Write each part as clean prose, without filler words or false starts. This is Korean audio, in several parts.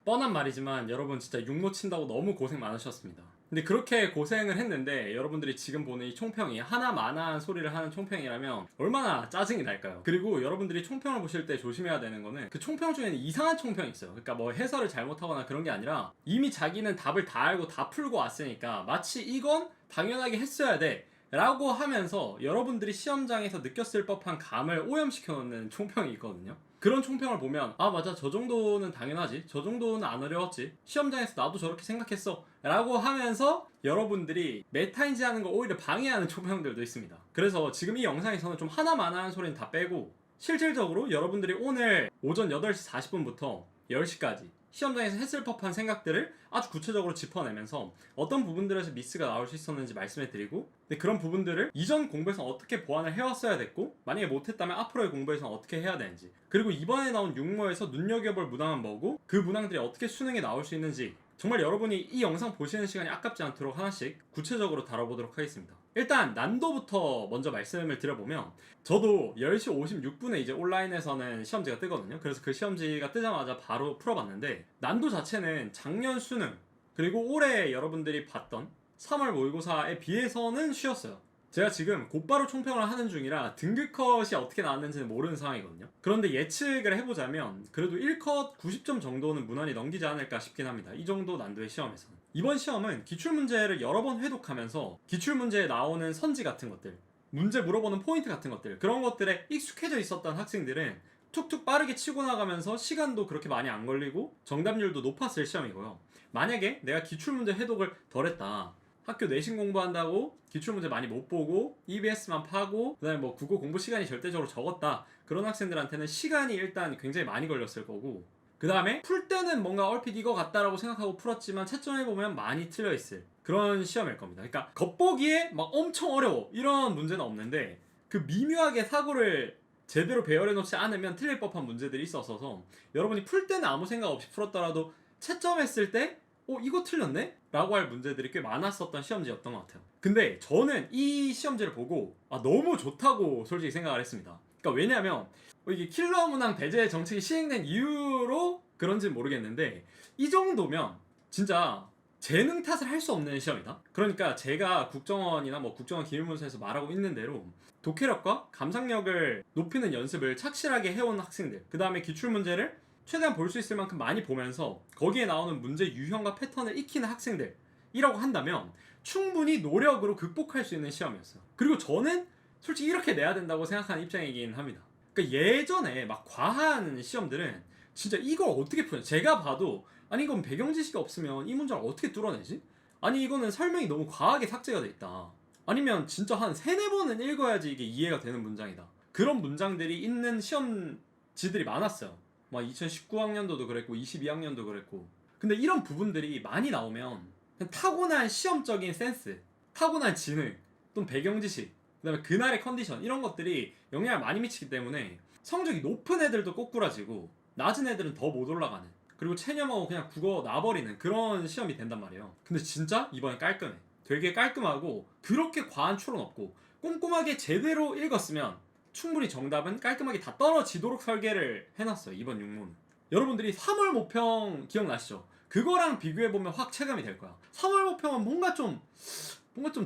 뻔한 말이지만 여러분 진짜 육모 친다고 너무 고생 많으셨습니다. 근데 그렇게 고생을 했는데 여러분들이 지금 보는 이 총평이 하나만한 소리를 하는 총평이라면 얼마나 짜증이 날까요? 그리고 여러분들이 총평을 보실 때 조심해야 되는 거는 그 총평 중에는 이상한 총평이 있어요. 그러니까 뭐 해설을 잘못하거나 그런 게 아니라 이미 자기는 답을 다 알고 다 풀고 왔으니까 마치 이건 당연하게 했어야 돼 라고 하면서 여러분들이 시험장에서 느꼈을 법한 감을 오염시켜 놓는 총평이 있거든요. 그런 총평을 보면 아 맞아, 저 정도는 당연하지, 저 정도는 안 어려웠지, 시험장에서 나도 저렇게 생각했어 라고 하면서 여러분들이 메타인지 하는 거 오히려 방해하는 총평들도 있습니다. 그래서 지금 이 영상에서는 좀 하나만 하는 소리는 다 빼고 실질적으로 여러분들이 오늘 오전 8시 40분부터 10시까지 시험장에서 했을 법한 생각들을 아주 구체적으로 짚어내면서 어떤 부분들에서 미스가 나올 수 있었는지 말씀해드리고, 근데 그런 부분들을 이전 공부에서 어떻게 보완을 해왔어야 됐고 만약에 못했다면 앞으로의 공부에서는 어떻게 해야 되는지, 그리고 이번에 나온 육모에서 눈여겨볼 문항은 뭐고 그 문항들이 어떻게 수능에 나올 수 있는지 정말 여러분이 이 영상 보시는 시간이 아깝지 않도록 하나씩 구체적으로 다뤄보도록 하겠습니다. 일단 난도부터 먼저 말씀을 드려보면 저도 10시 56분에 이제 온라인에서는 시험지가 뜨거든요. 그래서 그 시험지가 뜨자마자 바로 풀어봤는데 난도 자체는 작년 수능 그리고 올해 여러분들이 봤던 3월 모의고사에 비해서는 쉬웠어요. 제가 지금 곧바로 총평을 하는 중이라 등급컷이 어떻게 나왔는지는 모르는 상황이거든요. 그런데 예측을 해보자면 그래도 1컷 90점 정도는 무난히 넘기지 않을까 싶긴 합니다. 이 정도 난도의 시험에서는. 이번 시험은 기출문제를 여러 번 회독하면서 기출문제에 나오는 선지 같은 것들, 문제 물어보는 포인트 같은 것들, 그런 것들에 익숙해져 있었던 학생들은 툭툭 빠르게 치고 나가면서 시간도 그렇게 많이 안 걸리고 정답률도 높았을 시험이고요. 만약에 내가 기출문제 회독을 덜 했다, 학교 내신 공부한다고 기출문제 많이 못 보고 EBS만 파고 그 다음에 뭐 국어 공부 시간이 절대적으로 적었다, 그런 학생들한테는 시간이 일단 굉장히 많이 걸렸을 거고, 그 다음에 풀 때는 뭔가 얼핏 이거 같다라고 생각하고 풀었지만 채점해보면 많이 틀려있을 그런 시험일 겁니다. 그러니까 겉보기에 막 엄청 어려워 이런 문제는 없는데 그 미묘하게 사고를 제대로 배열해놓지 않으면 틀릴 법한 문제들이 있어서 여러분이 풀 때는 아무 생각 없이 풀었더라도 채점했을 때 이거 틀렸네? 라고 할 문제들이 꽤 많았었던 시험지였던 것 같아요. 근데 저는 이 시험지를 보고 너무 좋다고 솔직히 생각을 했습니다. 그러니까 왜냐면 이게 킬러 문항 배제 정책이 시행된 이후로 그런지는 모르겠는데 이 정도면 진짜 재능 탓을 할 수 없는 시험이다. 그러니까 제가 국정원이나 뭐 국정원 기밀문서에서 말하고 있는 대로 독해력과 감상력을 높이는 연습을 착실하게 해온 학생들, 그 다음에 기출문제를 최대한 볼 수 있을 만큼 많이 보면서 거기에 나오는 문제 유형과 패턴을 익히는 학생들이라고 한다면 충분히 노력으로 극복할 수 있는 시험이었어요. 그리고 저는 솔직히 이렇게 내야 된다고 생각하는 입장이긴 합니다. 그러니까 예전에 막 과한 시험들은 진짜 이걸 어떻게 푸냐, 제가 봐도 아니 이건 배경 지식이 없으면 이 문제를 어떻게 뚫어내지? 아니 이거는 설명이 너무 과하게 삭제가 돼 있다, 아니면 진짜 한 3-4번은 읽어야지 이게 이해가 되는 문장이다, 그런 문장들이 있는 시험지들이 많았어요. 막 2019학년도도 그랬고 22학년도 그랬고. 근데 이런 부분들이 많이 나오면 타고난 시험적인 센스, 타고난 지능, 또는 배경지식, 그 다음에 그날의 컨디션, 이런 것들이 영향을 많이 미치기 때문에 성적이 높은 애들도 꼬꾸라지고 낮은 애들은 더 못 올라가는, 그리고 체념하고 그냥 국어 놔버리는 그런 시험이 된단 말이에요. 근데 진짜 이번에 깔끔해. 되게 깔끔하고 그렇게 과한 추론 없고 꼼꼼하게 제대로 읽었으면 충분히 정답은 깔끔하게 다 떨어지도록 설계를 해놨어요, 이번 육모는. 여러분들이 3월 모평 기억나시죠? 그거랑 비교해보면 확 체감이 될 거야. 3월 모평은 뭔가 좀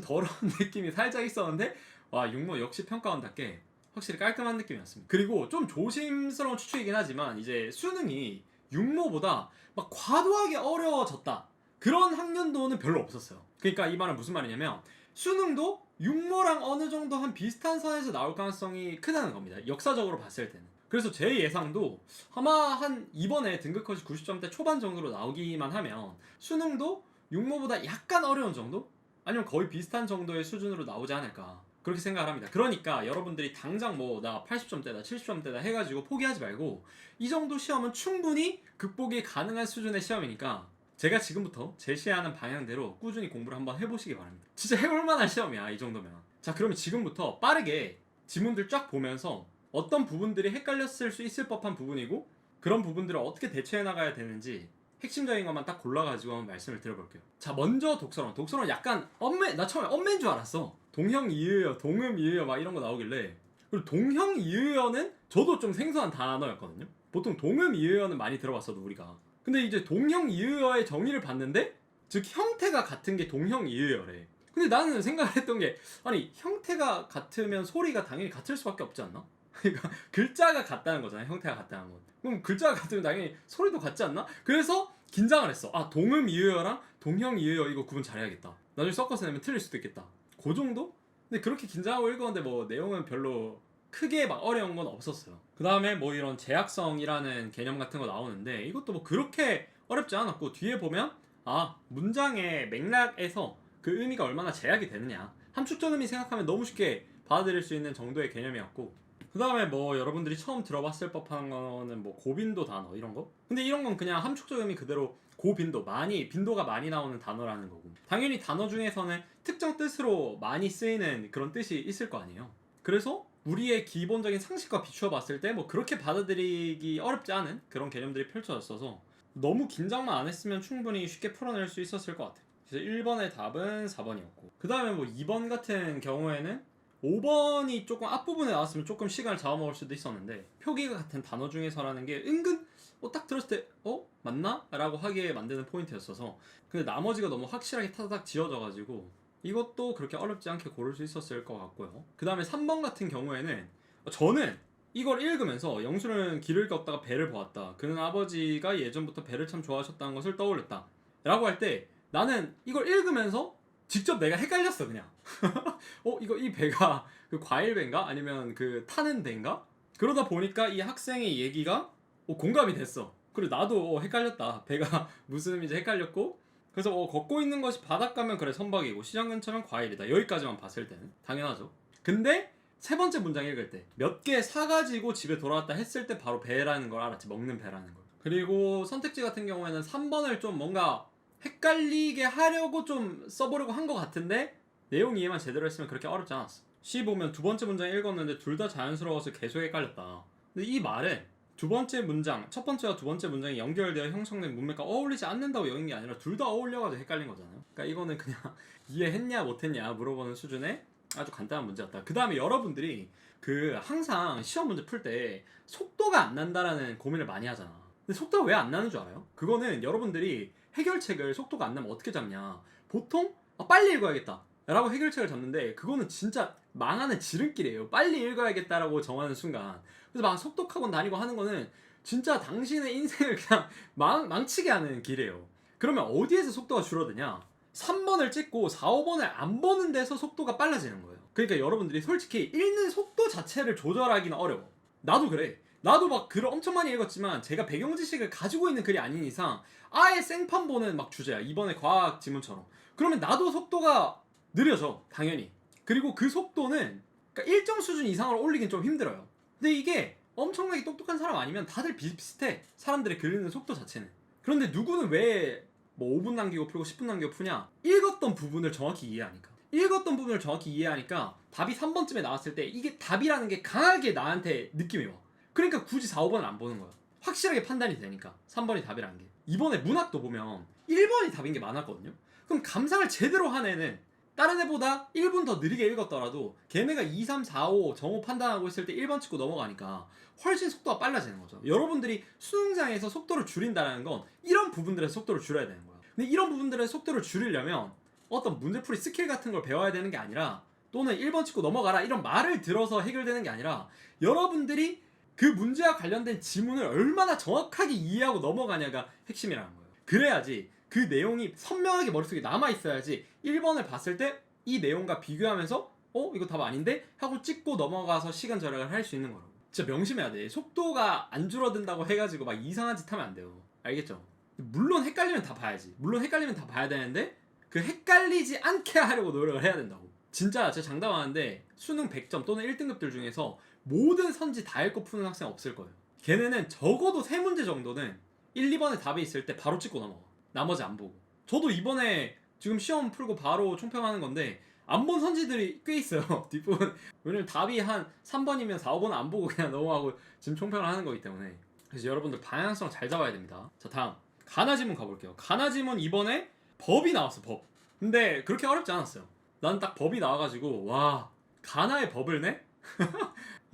더러운 느낌이 살짝 있었는데 와, 육모 역시 평가원답게 확실히 깔끔한 느낌이었습니다. 그리고 좀 조심스러운 추측이긴 하지만 이제 수능이 육모보다 막 과도하게 어려워졌다, 그런 학년도는 별로 없었어요. 그러니까 이 말은 무슨 말이냐면 수능도 육모랑 어느 정도 한 비슷한 선에서 나올 가능성이 크다는 겁니다, 역사적으로 봤을 때는. 그래서 제 예상도 아마 한 이번에 등급컷이 90점대 초반 정도로 나오기만 하면 수능도 육모보다 약간 어려운 정도? 아니면 거의 비슷한 정도의 수준으로 나오지 않을까, 그렇게 생각을 합니다. 그러니까 여러분들이 당장 뭐 나 80점대다 70점대다 해가지고 포기하지 말고 이 정도 시험은 충분히 극복이 가능한 수준의 시험이니까 제가 지금부터 제시하는 방향대로 꾸준히 공부를 한번 해보시기 바랍니다. 진짜 해볼만한 시험이야, 이 정도면. 자, 그러면 지금부터 빠르게 지문들 쫙 보면서 어떤 부분들이 헷갈렸을 수 있을 법한 부분이고 그런 부분들을 어떻게 대처해 나가야 되는지 핵심적인 것만 딱 골라가지고 한번 말씀을 드려볼게요. 자, 먼저 독서론 약간 나 처음에 엄매인 줄 알았어. 동형 이의어, 동음 이의어 막 이런 거 나오길래. 그리고 동형 이의어는 저도 좀 생소한 단어였거든요. 보통 동음 이의어는 많이 들어봤어도 우리가 근데 이제 동형이의어의 정의를 봤는데 즉 형태가 같은 게 동형이의어래. 근데 나는 생각을 했던 게 아니 형태가 같으면 소리가 당연히 같을 수밖에 없지 않나? 그러니까 글자가 같다는 거잖아요. 형태가 같다는 건. 그럼 글자가 같으면 당연히 소리도 같지 않나? 그래서 긴장을 했어. 아 동음이의어랑 동형이의어 이거 구분 잘해야겠다. 나중에 섞어서 내면 틀릴 수도 있겠다. 그 정도? 근데 그렇게 긴장하고 읽었는데 뭐 내용은 별로 크게 막 어려운 건 없었어요. 그 다음에 뭐 이런 제약성이라는 개념 같은 거 나오는데 이것도 뭐 그렇게 어렵지 않았고 뒤에 보면 아 문장의 맥락에서 그 의미가 얼마나 제약이 되느냐 함축적 의미 생각하면 너무 쉽게 받아들일 수 있는 정도의 개념이었고 그 다음에 뭐 여러분들이 처음 들어봤을 법한 거는 뭐 고빈도 단어 이런 거 근데 이런 건 그냥 함축적 의미 그대로 고빈도 많이 빈도가 많이 나오는 단어라는 거고 당연히 단어 중에서는 특정 뜻으로 많이 쓰이는 그런 뜻이 있을 거 아니에요. 그래서 우리의 기본적인 상식과 비추어 봤을 때 뭐 그렇게 받아들이기 어렵지 않은 그런 개념들이 펼쳐졌어서 너무 긴장만 안 했으면 충분히 쉽게 풀어낼 수 있었을 것 같아요. 그래서 1번의 답은 4번이었고 그 다음에 뭐 2번 같은 경우에는 5번이 조금 앞부분에 나왔으면 조금 시간을 잡아먹을 수도 있었는데 표기가 같은 단어 중에서라는 게 은근 딱 들었을 때 맞나? 라고 하게 만드는 포인트였어서 근데 나머지가 너무 확실하게 타닥 지어져가지고 이것도 그렇게 어렵지 않게 고를 수 있었을 것 같고요. 그 다음에 3번 같은 경우에는 저는 이걸 읽으면서 영수는 길을 걷다가 배를 보았다. 그는 아버지가 예전부터 배를 참 좋아하셨다는 것을 떠올렸다. 라고 할 때 나는 이걸 읽으면서 직접 내가 헷갈렸어 그냥. 이거 이 배가 그 과일 배인가? 아니면 그 타는 배인가? 그러다 보니까 이 학생의 얘기가 공감이 됐어. 그리고 나도 헷갈렸다. 배가 무슨 의미인지 헷갈렸고 그래서 걷고 있는 것이 바닷가면 그래 선박이고 시장 근처면 과일이다. 여기까지만 봤을 때는 당연하죠. 근데 세 번째 문장 읽을 때 몇 개 사가지고 집에 돌아왔다 했을 때 바로 배라는 걸 알았지. 먹는 배라는 걸. 그리고 선택지 같은 경우에는 3번을 좀 뭔가 헷갈리게 하려고 좀 써보려고 한 것 같은데 내용 이해만 제대로 했으면 그렇게 어렵지 않았어. C 보면 두 번째 문장 읽었는데 둘 다 자연스러워서 계속 헷갈렸다. 근데 이 말은 두 번째 문장, 첫 번째와 두 번째 문장이 연결되어 형성된 문맥과 어울리지 않는다고 여긴 게 아니라 둘 다 어울려가지고 헷갈린 거잖아요. 그러니까 이거는 그냥 이해했냐 못했냐 물어보는 수준의 아주 간단한 문제였다. 그 다음에 여러분들이 그 항상 시험 문제 풀 때 속도가 안 난다라는 고민을 많이 하잖아. 근데 속도가 왜 안 나는 줄 알아요? 그거는 여러분들이 해결책을 속도가 안 나면 어떻게 잡냐. 보통 빨리 읽어야겠다 라고 해결책을 잡는데 그거는 진짜 망하는 지름길이에요. 빨리 읽어야겠다라고 정하는 순간. 그래서 막 속독하고 다니고 하는 거는 진짜 당신의 인생을 그냥 망치게 하는 길이에요. 그러면 어디에서 속도가 줄어드냐? 3번을 찍고 4, 5번을 안 보는 데서 속도가 빨라지는 거예요. 그러니까 여러분들이 솔직히 읽는 속도 자체를 조절하기는 어려워. 나도 그래. 나도 막 글을 엄청 많이 읽었지만 제가 배경 지식을 가지고 있는 글이 아닌 이상 아예 생판 보는 막 주제야. 이번에 과학 지문처럼. 그러면 나도 속도가 느려져. 당연히. 그리고 그 속도는 그러니까 일정 수준 이상으로 올리긴 좀 힘들어요. 근데 이게 엄청나게 똑똑한 사람 아니면 다들 비슷비슷해. 사람들의 글 읽는 속도 자체는. 그런데 누구는 왜 뭐 5분 남기고 풀고 10분 남기고 푸냐? 읽었던 부분을 정확히 이해하니까. 읽었던 부분을 정확히 이해하니까 답이 3번쯤에 나왔을 때 이게 답이라는 게 강하게 나한테 느낌이 와. 그러니까 굳이 4, 5번을 안 보는 거야. 확실하게 판단이 되니까 3번이 답이라는 게. 이번에 문학도 보면 1번이 답인 게 많았거든요. 그럼 감상을 제대로 한 애는 다른 애보다 1분 더 느리게 읽었더라도 걔네가 2, 3, 4, 5 정오 판단하고 있을 때 1번 찍고 넘어가니까 훨씬 속도가 빨라지는 거죠. 여러분들이 수능장에서 속도를 줄인다는 건 이런 부분들에서 속도를 줄여야 되는 거예요. 근데 이런 부분들에서 속도를 줄이려면 어떤 문제풀이 스킬 같은 걸 배워야 되는 게 아니라 또는 1번 찍고 넘어가라 이런 말을 들어서 해결되는 게 아니라 여러분들이 그 문제와 관련된 지문을 얼마나 정확하게 이해하고 넘어가냐가 핵심이라는 거예요. 그래야지 그 내용이 선명하게 머릿속에 남아있어야지 1번을 봤을 때 이 내용과 비교하면서 이거 답 아닌데? 하고 찍고 넘어가서 시간 절약을 할 수 있는 거라고. 진짜 명심해야 돼. 속도가 안 줄어든다고 해가지고 막 이상한 짓 하면 안 돼요. 알겠죠? 물론 헷갈리면 다 봐야지. 물론 헷갈리면 다 봐야 되는데 그 헷갈리지 않게 하려고 노력을 해야 된다고. 진짜 제가 장담하는데 수능 100점 또는 1등급들 중에서 모든 선지 다 읽고 푸는 학생 없을 거예요. 걔네는 적어도 3문제 정도는 1, 2번에 답이 있을 때 바로 찍고 넘어가. 나머지 안 보고. 저도 이번에 지금 시험 풀고 바로 총평하는 건데 안 본 선지들이 꽤 있어요. 뒷부분. 왜냐면 답이 한 3번이면 4, 5번은 안 보고 그냥 넘어가고 지금 총평을 하는 거기 때문에. 그래서 여러분들 방향성 잘 잡아야 됩니다. 자, 다음 가나지문 가볼게요. 가나지문 이번에 법이 나왔어. 법. 근데 그렇게 어렵지 않았어요. 난 딱 법이 나와가지고 와 가나의 법을 내?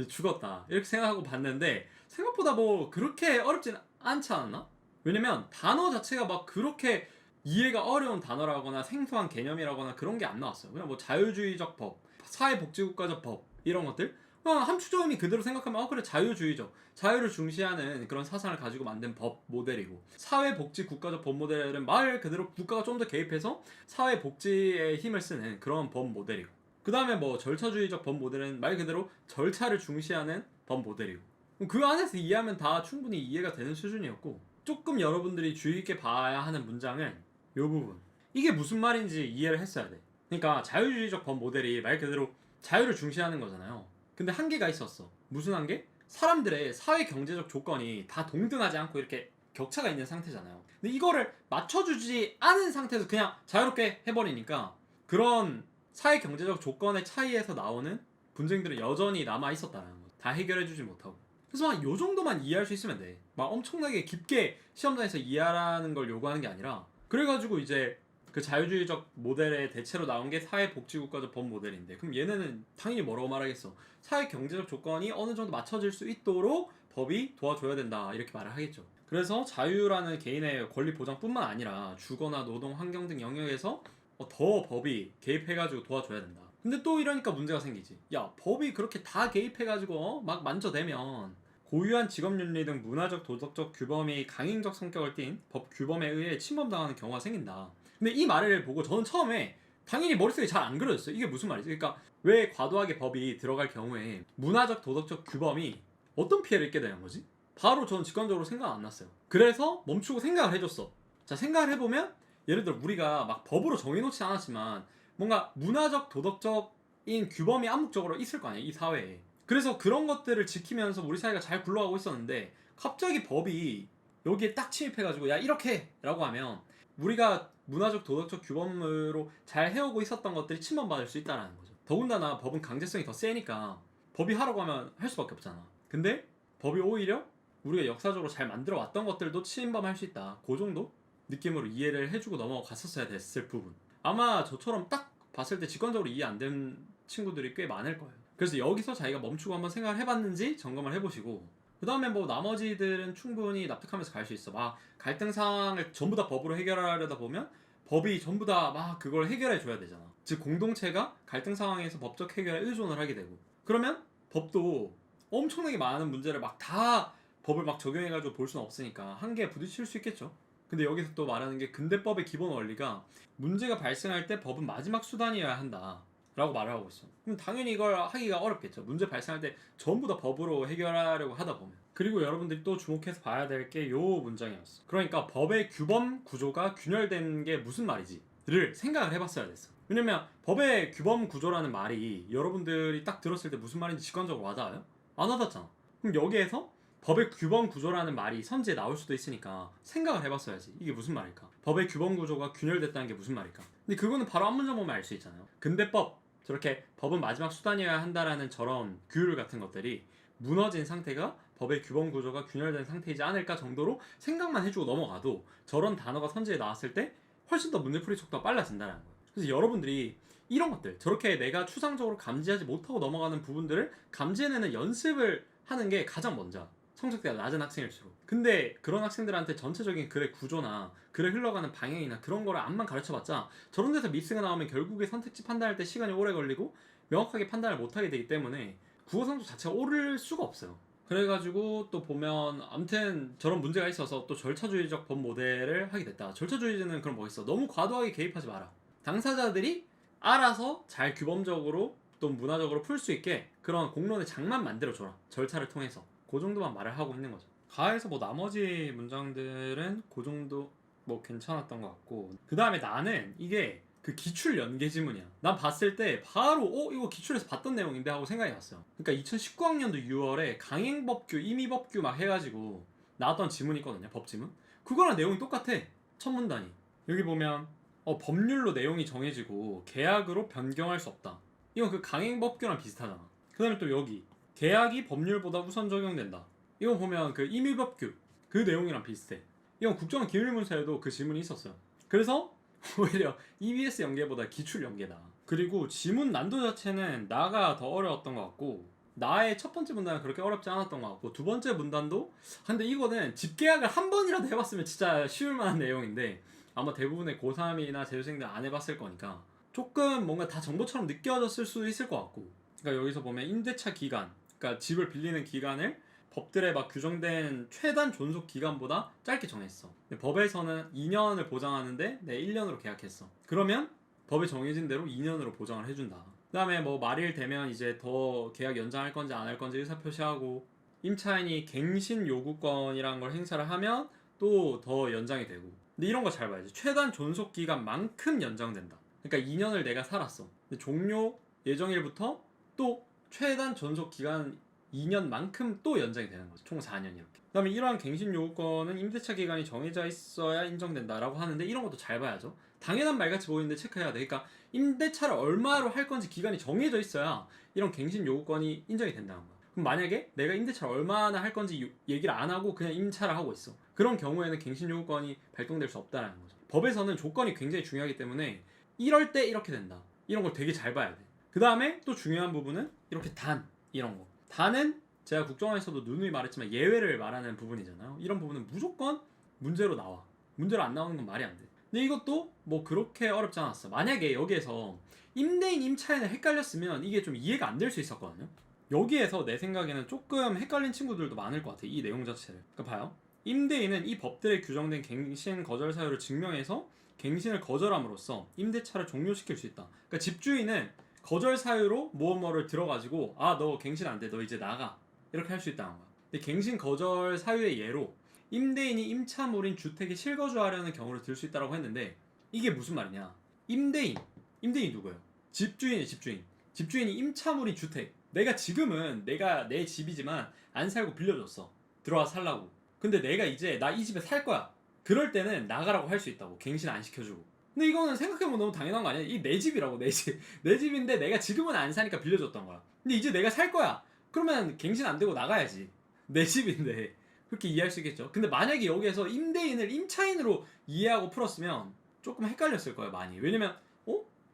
죽었다 이렇게 생각하고 봤는데 생각보다 뭐 그렇게 어렵진 않지 않았나? 왜냐면 단어 자체가 막 그렇게 이해가 어려운 단어라거나 생소한 개념이라거나 그런 게 안 나왔어요. 그냥 뭐 자유주의적 법, 사회복지국가적 법 이런 것들 그냥 함축적 의미 그대로 생각하면 그래 자유주의적 자유를 중시하는 그런 사상을 가지고 만든 법 모델이고, 사회복지국가적 법 모델은 말 그대로 국가가 좀 더 개입해서 사회복지에 힘을 쓰는 그런 법 모델이고, 그 다음에 뭐 절차주의적 법 모델은 말 그대로 절차를 중시하는 법 모델이고, 그 안에서 이해하면 다 충분히 이해가 되는 수준이었고, 조금 여러분들이 주의 있게 봐야 하는 문장은 이 부분, 이게 무슨 말인지 이해를 했어야 돼. 그러니까 자유주의적 법 모델이 말 그대로 자유를 중시하는 거잖아요. 근데 한계가 있었어. 무슨 한계? 사람들의 사회 경제적 조건이 다 동등하지 않고 이렇게 격차가 있는 상태잖아요. 근데 이거를 맞춰주지 않은 상태에서 그냥 자유롭게 해버리니까 그런 사회 경제적 조건의 차이에서 나오는 분쟁들은 여전히 남아 있었다는 거. 다 해결해주지 못하고. 그래서 막 요 정도만 이해할 수 있으면 돼. 막 엄청나게 깊게 시험장에서 이해하라는 걸 요구하는 게 아니라, 그래가지고 이제 그 자유주의적 모델의 대체로 나온 게 사회복지국가적 법 모델인데, 그럼 얘네는 당연히 뭐라고 말하겠어? 사회 경제적 조건이 어느 정도 맞춰질 수 있도록 법이 도와줘야 된다 이렇게 말을 하겠죠. 그래서 자유라는 개인의 권리 보장뿐만 아니라 주거나 노동, 환경 등 영역에서 더 법이 개입해가지고 도와줘야 된다. 근데 또 이러니까 문제가 생기지. 야, 법이 그렇게 다 개입해가지고 막 만져대면 고유한 직업윤리 등 문화적 도덕적 규범이 강행적 성격을 띤 법 규범에 의해 침범당하는 경우가 생긴다. 근데 이 말을 보고 저는 처음에 당연히 머릿속에 잘 안 그려졌어요. 이게 무슨 말이지? 그러니까 왜 과도하게 법이 들어갈 경우에 문화적 도덕적 규범이 어떤 피해를 입게 되는 거지? 바로 저는 직관적으로 생각 안 났어요. 그래서 멈추고 생각을 해줬어. 자, 생각을 해보면 예를 들어 우리가 막 법으로 정해놓지 않았지만 뭔가 문화적 도덕적인 규범이 암묵적으로 있을 거 아니야, 이 사회에. 그래서 그런 것들을 지키면서 우리 사회가 잘 굴러가고 있었는데 갑자기 법이 여기에 딱 침입해가지고 야 이렇게 해! 라고 하면 우리가 문화적 도덕적 규범으로 잘 해오고 있었던 것들이 침범받을 수 있다는 거죠. 더군다나 법은 강제성이 더 세니까 법이 하라고 하면 할 수밖에 없잖아. 근데 법이 오히려 우리가 역사적으로 잘 만들어 왔던 것들도 침범할 수 있다, 그 정도 느낌으로 이해를 해주고 넘어갔었어야 됐을 부분. 아마 저처럼 딱 봤을 때 직관적으로 이해 안 된 친구들이 꽤 많을 거예요. 그래서 여기서 자기가 멈추고 한번 생각을 해봤는지 점검을 해보시고, 그 다음에 뭐 나머지들은 충분히 납득하면서 갈 수 있어. 막 갈등 상황을 전부 다 법으로 해결하려다 보면 법이 전부 다 막 그걸 해결해 줘야 되잖아. 즉 공동체가 갈등 상황에서 법적 해결에 의존을 하게 되고, 그러면 법도 엄청나게 많은 문제를 막 다 법을 막 적용해가지고 볼 수는 없으니까 한계에 부딪힐 수 있겠죠. 근데 여기서 또 말하는 게 근대법의 기본 원리가 문제가 발생할 때 법은 마지막 수단이어야 한다 라고 말을 하고 있어. 그럼 당연히 이걸 하기가 어렵겠죠. 문제 발생할 때 전부 다 법으로 해결하려고 하다 보면. 그리고 여러분들이 또 주목해서 봐야 될 게 요 문장이었어. 그러니까 법의 규범 구조가 균열된 게 무슨 말이지? 를 생각을 해봤어야 됐어. 왜냐면 법의 규범 구조라는 말이 여러분들이 딱 들었을 때 무슨 말인지 직관적으로 와닿아요? 안 와닿잖아. 그럼 여기에서 법의 규범 구조라는 말이 선지에 나올 수도 있으니까 생각을 해봤어야지. 이게 무슨 말일까? 법의 규범 구조가 균열됐다는 게 무슨 말일까? 근데 그거는 바로 앞문장 보면 알 수 있잖아요. 근대법, 저렇게 법은 마지막 수단이어야 한다라는 저런 규율 같은 것들이 무너진 상태가 법의 규범 구조가 균열된 상태이지 않을까 정도로 생각만 해주고 넘어가도 저런 단어가 선지에 나왔을 때 훨씬 더 문제풀이 속도가 빨라진다는 거예요. 그래서 여러분들이 이런 것들, 저렇게 내가 추상적으로 감지하지 못하고 넘어가는 부분들을 감지해내는 연습을 하는 게 가장 먼저, 성적대가 낮은 학생일수록. 근데 그런 학생들한테 전체적인 글의 구조나 글을 흘러가는 방향이나 그런 거를 암만 가르쳐봤자 저런 데서 미스가 나오면 결국에 선택지 판단할 때 시간이 오래 걸리고 명확하게 판단을 못하게 되기 때문에 국어 성적 자체가 오를 수가 없어요. 그래가지고 또 보면 아무튼 저런 문제가 있어서 또 절차주의적 법 모델을 하게 됐다. 절차주의는 그럼 뭐 있어? 너무 과도하게 개입하지 마라. 당사자들이 알아서 잘 규범적으로 또 문화적으로 풀 수 있게 그런 공론의 장만 만들어줘라, 절차를 통해서. 그 정도만 말을 하고 있는 거죠. 가에서 뭐 나머지 문장들은 그 정도 뭐 괜찮았던 것 같고, 그 다음에 나는 이게 그 기출 연계 지문이야. 난 봤을 때 바로 이거 기출에서 봤던 내용인데 하고 생각이 났어요. 그러니까 2019학년도 6월에 강행법규, 임의법규 막 해가지고 나왔던 지문이 있거든요. 법지문. 그거랑 내용이 똑같아. 첫 문단이. 여기 보면 법률로 내용이 정해지고 계약으로 변경할 수 없다. 이건 그 강행법규랑 비슷하잖아. 그 다음에 또 여기 계약이 법률보다 우선 적용된다. 이거 보면 그 임의법규 그 내용이랑 비슷해. 이건 국정원 기밀문서에도 그 지문이 있었어요. 그래서 오히려 EBS 연계보다 기출 연계다. 그리고 지문 난도 자체는 나가 더 어려웠던 것 같고, 나의 첫 번째 문단은 그렇게 어렵지 않았던 것 같고 두 번째 문단도 근데 이거는 집계약을 한 번이라도 해봤으면 진짜 쉬울 만한 내용인데 아마 대부분의 고3이나 재수생들 안 해봤을 거니까 조금 뭔가 다 정보처럼 느껴졌을 수도 있을 것 같고 그러니까 여기서 보면 임대차 기간 그러니까 집을 빌리는 기간을 법들에 막 규정된 최단 존속 기간보다 짧게 정했어. 근데 법에서는 2년을 보장하는데 내 1년으로 계약했어. 그러면 법에 정해진 대로 2년으로 보장을 해준다. 그 다음에 뭐 말일 되면 이제 더 계약 연장할 건지 안 할 건지 의사표시하고 임차인이 갱신 요구권이라는 걸 행사를 하면 또 더 연장이 되고 근데 이런 거 잘 봐야지. 최단 존속 기간만큼 연장된다. 그러니까 2년을 내가 살았어. 근데 종료 예정일부터 또 최단 존속 기간 2년만큼 또 연장이 되는 거죠. 총 4년 이렇게. 그 다음에 이러한 갱신 요구권은 임대차 기간이 정해져 있어야 인정된다라고 하는데 이런 것도 잘 봐야죠. 당연한 말같이 보이는데 체크해야 돼. 그러니까 임대차를 얼마로 할 건지 기간이 정해져 있어야 이런 갱신 요구권이 인정이 된다는 거야. 그럼 만약에 내가 임대차를 얼마나 할 건지 얘기를 안 하고 그냥 임차를 하고 있어. 그런 경우에는 갱신 요구권이 발동될 수 없다는 거죠. 법에서는 조건이 굉장히 중요하기 때문에 이럴 때 이렇게 된다. 이런 걸 되게 잘 봐야 돼. 그 다음에 또 중요한 부분은 이렇게 이런 거. 단은 제가 국정원에서도 누누이 말했지만 예외를 말하는 부분이잖아요. 이런 부분은 무조건 문제로 나와. 문제로 안 나오는 건 말이 안 돼. 근데 이것도 뭐 그렇게 어렵지 않았어. 만약에 여기에서 임대인 임차인을 헷갈렸으면 이게 좀 이해가 안 될 수 있었거든요. 여기에서 내 생각에는 조금 헷갈린 친구들도 많을 것 같아. 이 내용 자체를. 그러니까 봐요. 임대인은 이 법들에 규정된 갱신 거절 사유를 증명해서 갱신을 거절함으로써 임대차를 종료시킬 수 있다. 그러니까 집주인은 거절 사유로 뭐뭐를 들어가지고 너 갱신 안 돼. 너 이제 나가. 이렇게 할 수 있다는 거야. 근데 갱신 거절 사유의 예로 임대인이 임차물인 주택에 실거주하려는 경우를 들 수 있다고 했는데 이게 무슨 말이냐. 임대인이 누구예요? 집주인이 임차물인 주택 지금은 내가 내 집이지만 안 살고 빌려줬어. 들어와 살라고. 근데 내가 이제 나 이 집에 살 거야. 그럴 때는 나가라고 할 수 있다고. 갱신 안 시켜주고. 근데 이거는 생각해보면 너무 당연한 거 아니야? 이 내 집이라고. 내 집인데 내가 지금은 안 사니까 빌려줬던 거야. 근데 이제 내가 살 거야. 그러면 갱신 안 되고 나가야지. 내 집인데. 그렇게 이해할 수 있겠죠. 근데 만약에 여기에서 임대인을 임차인으로 이해하고 풀었으면 조금 헷갈렸을 거예요. 많이. 왜냐면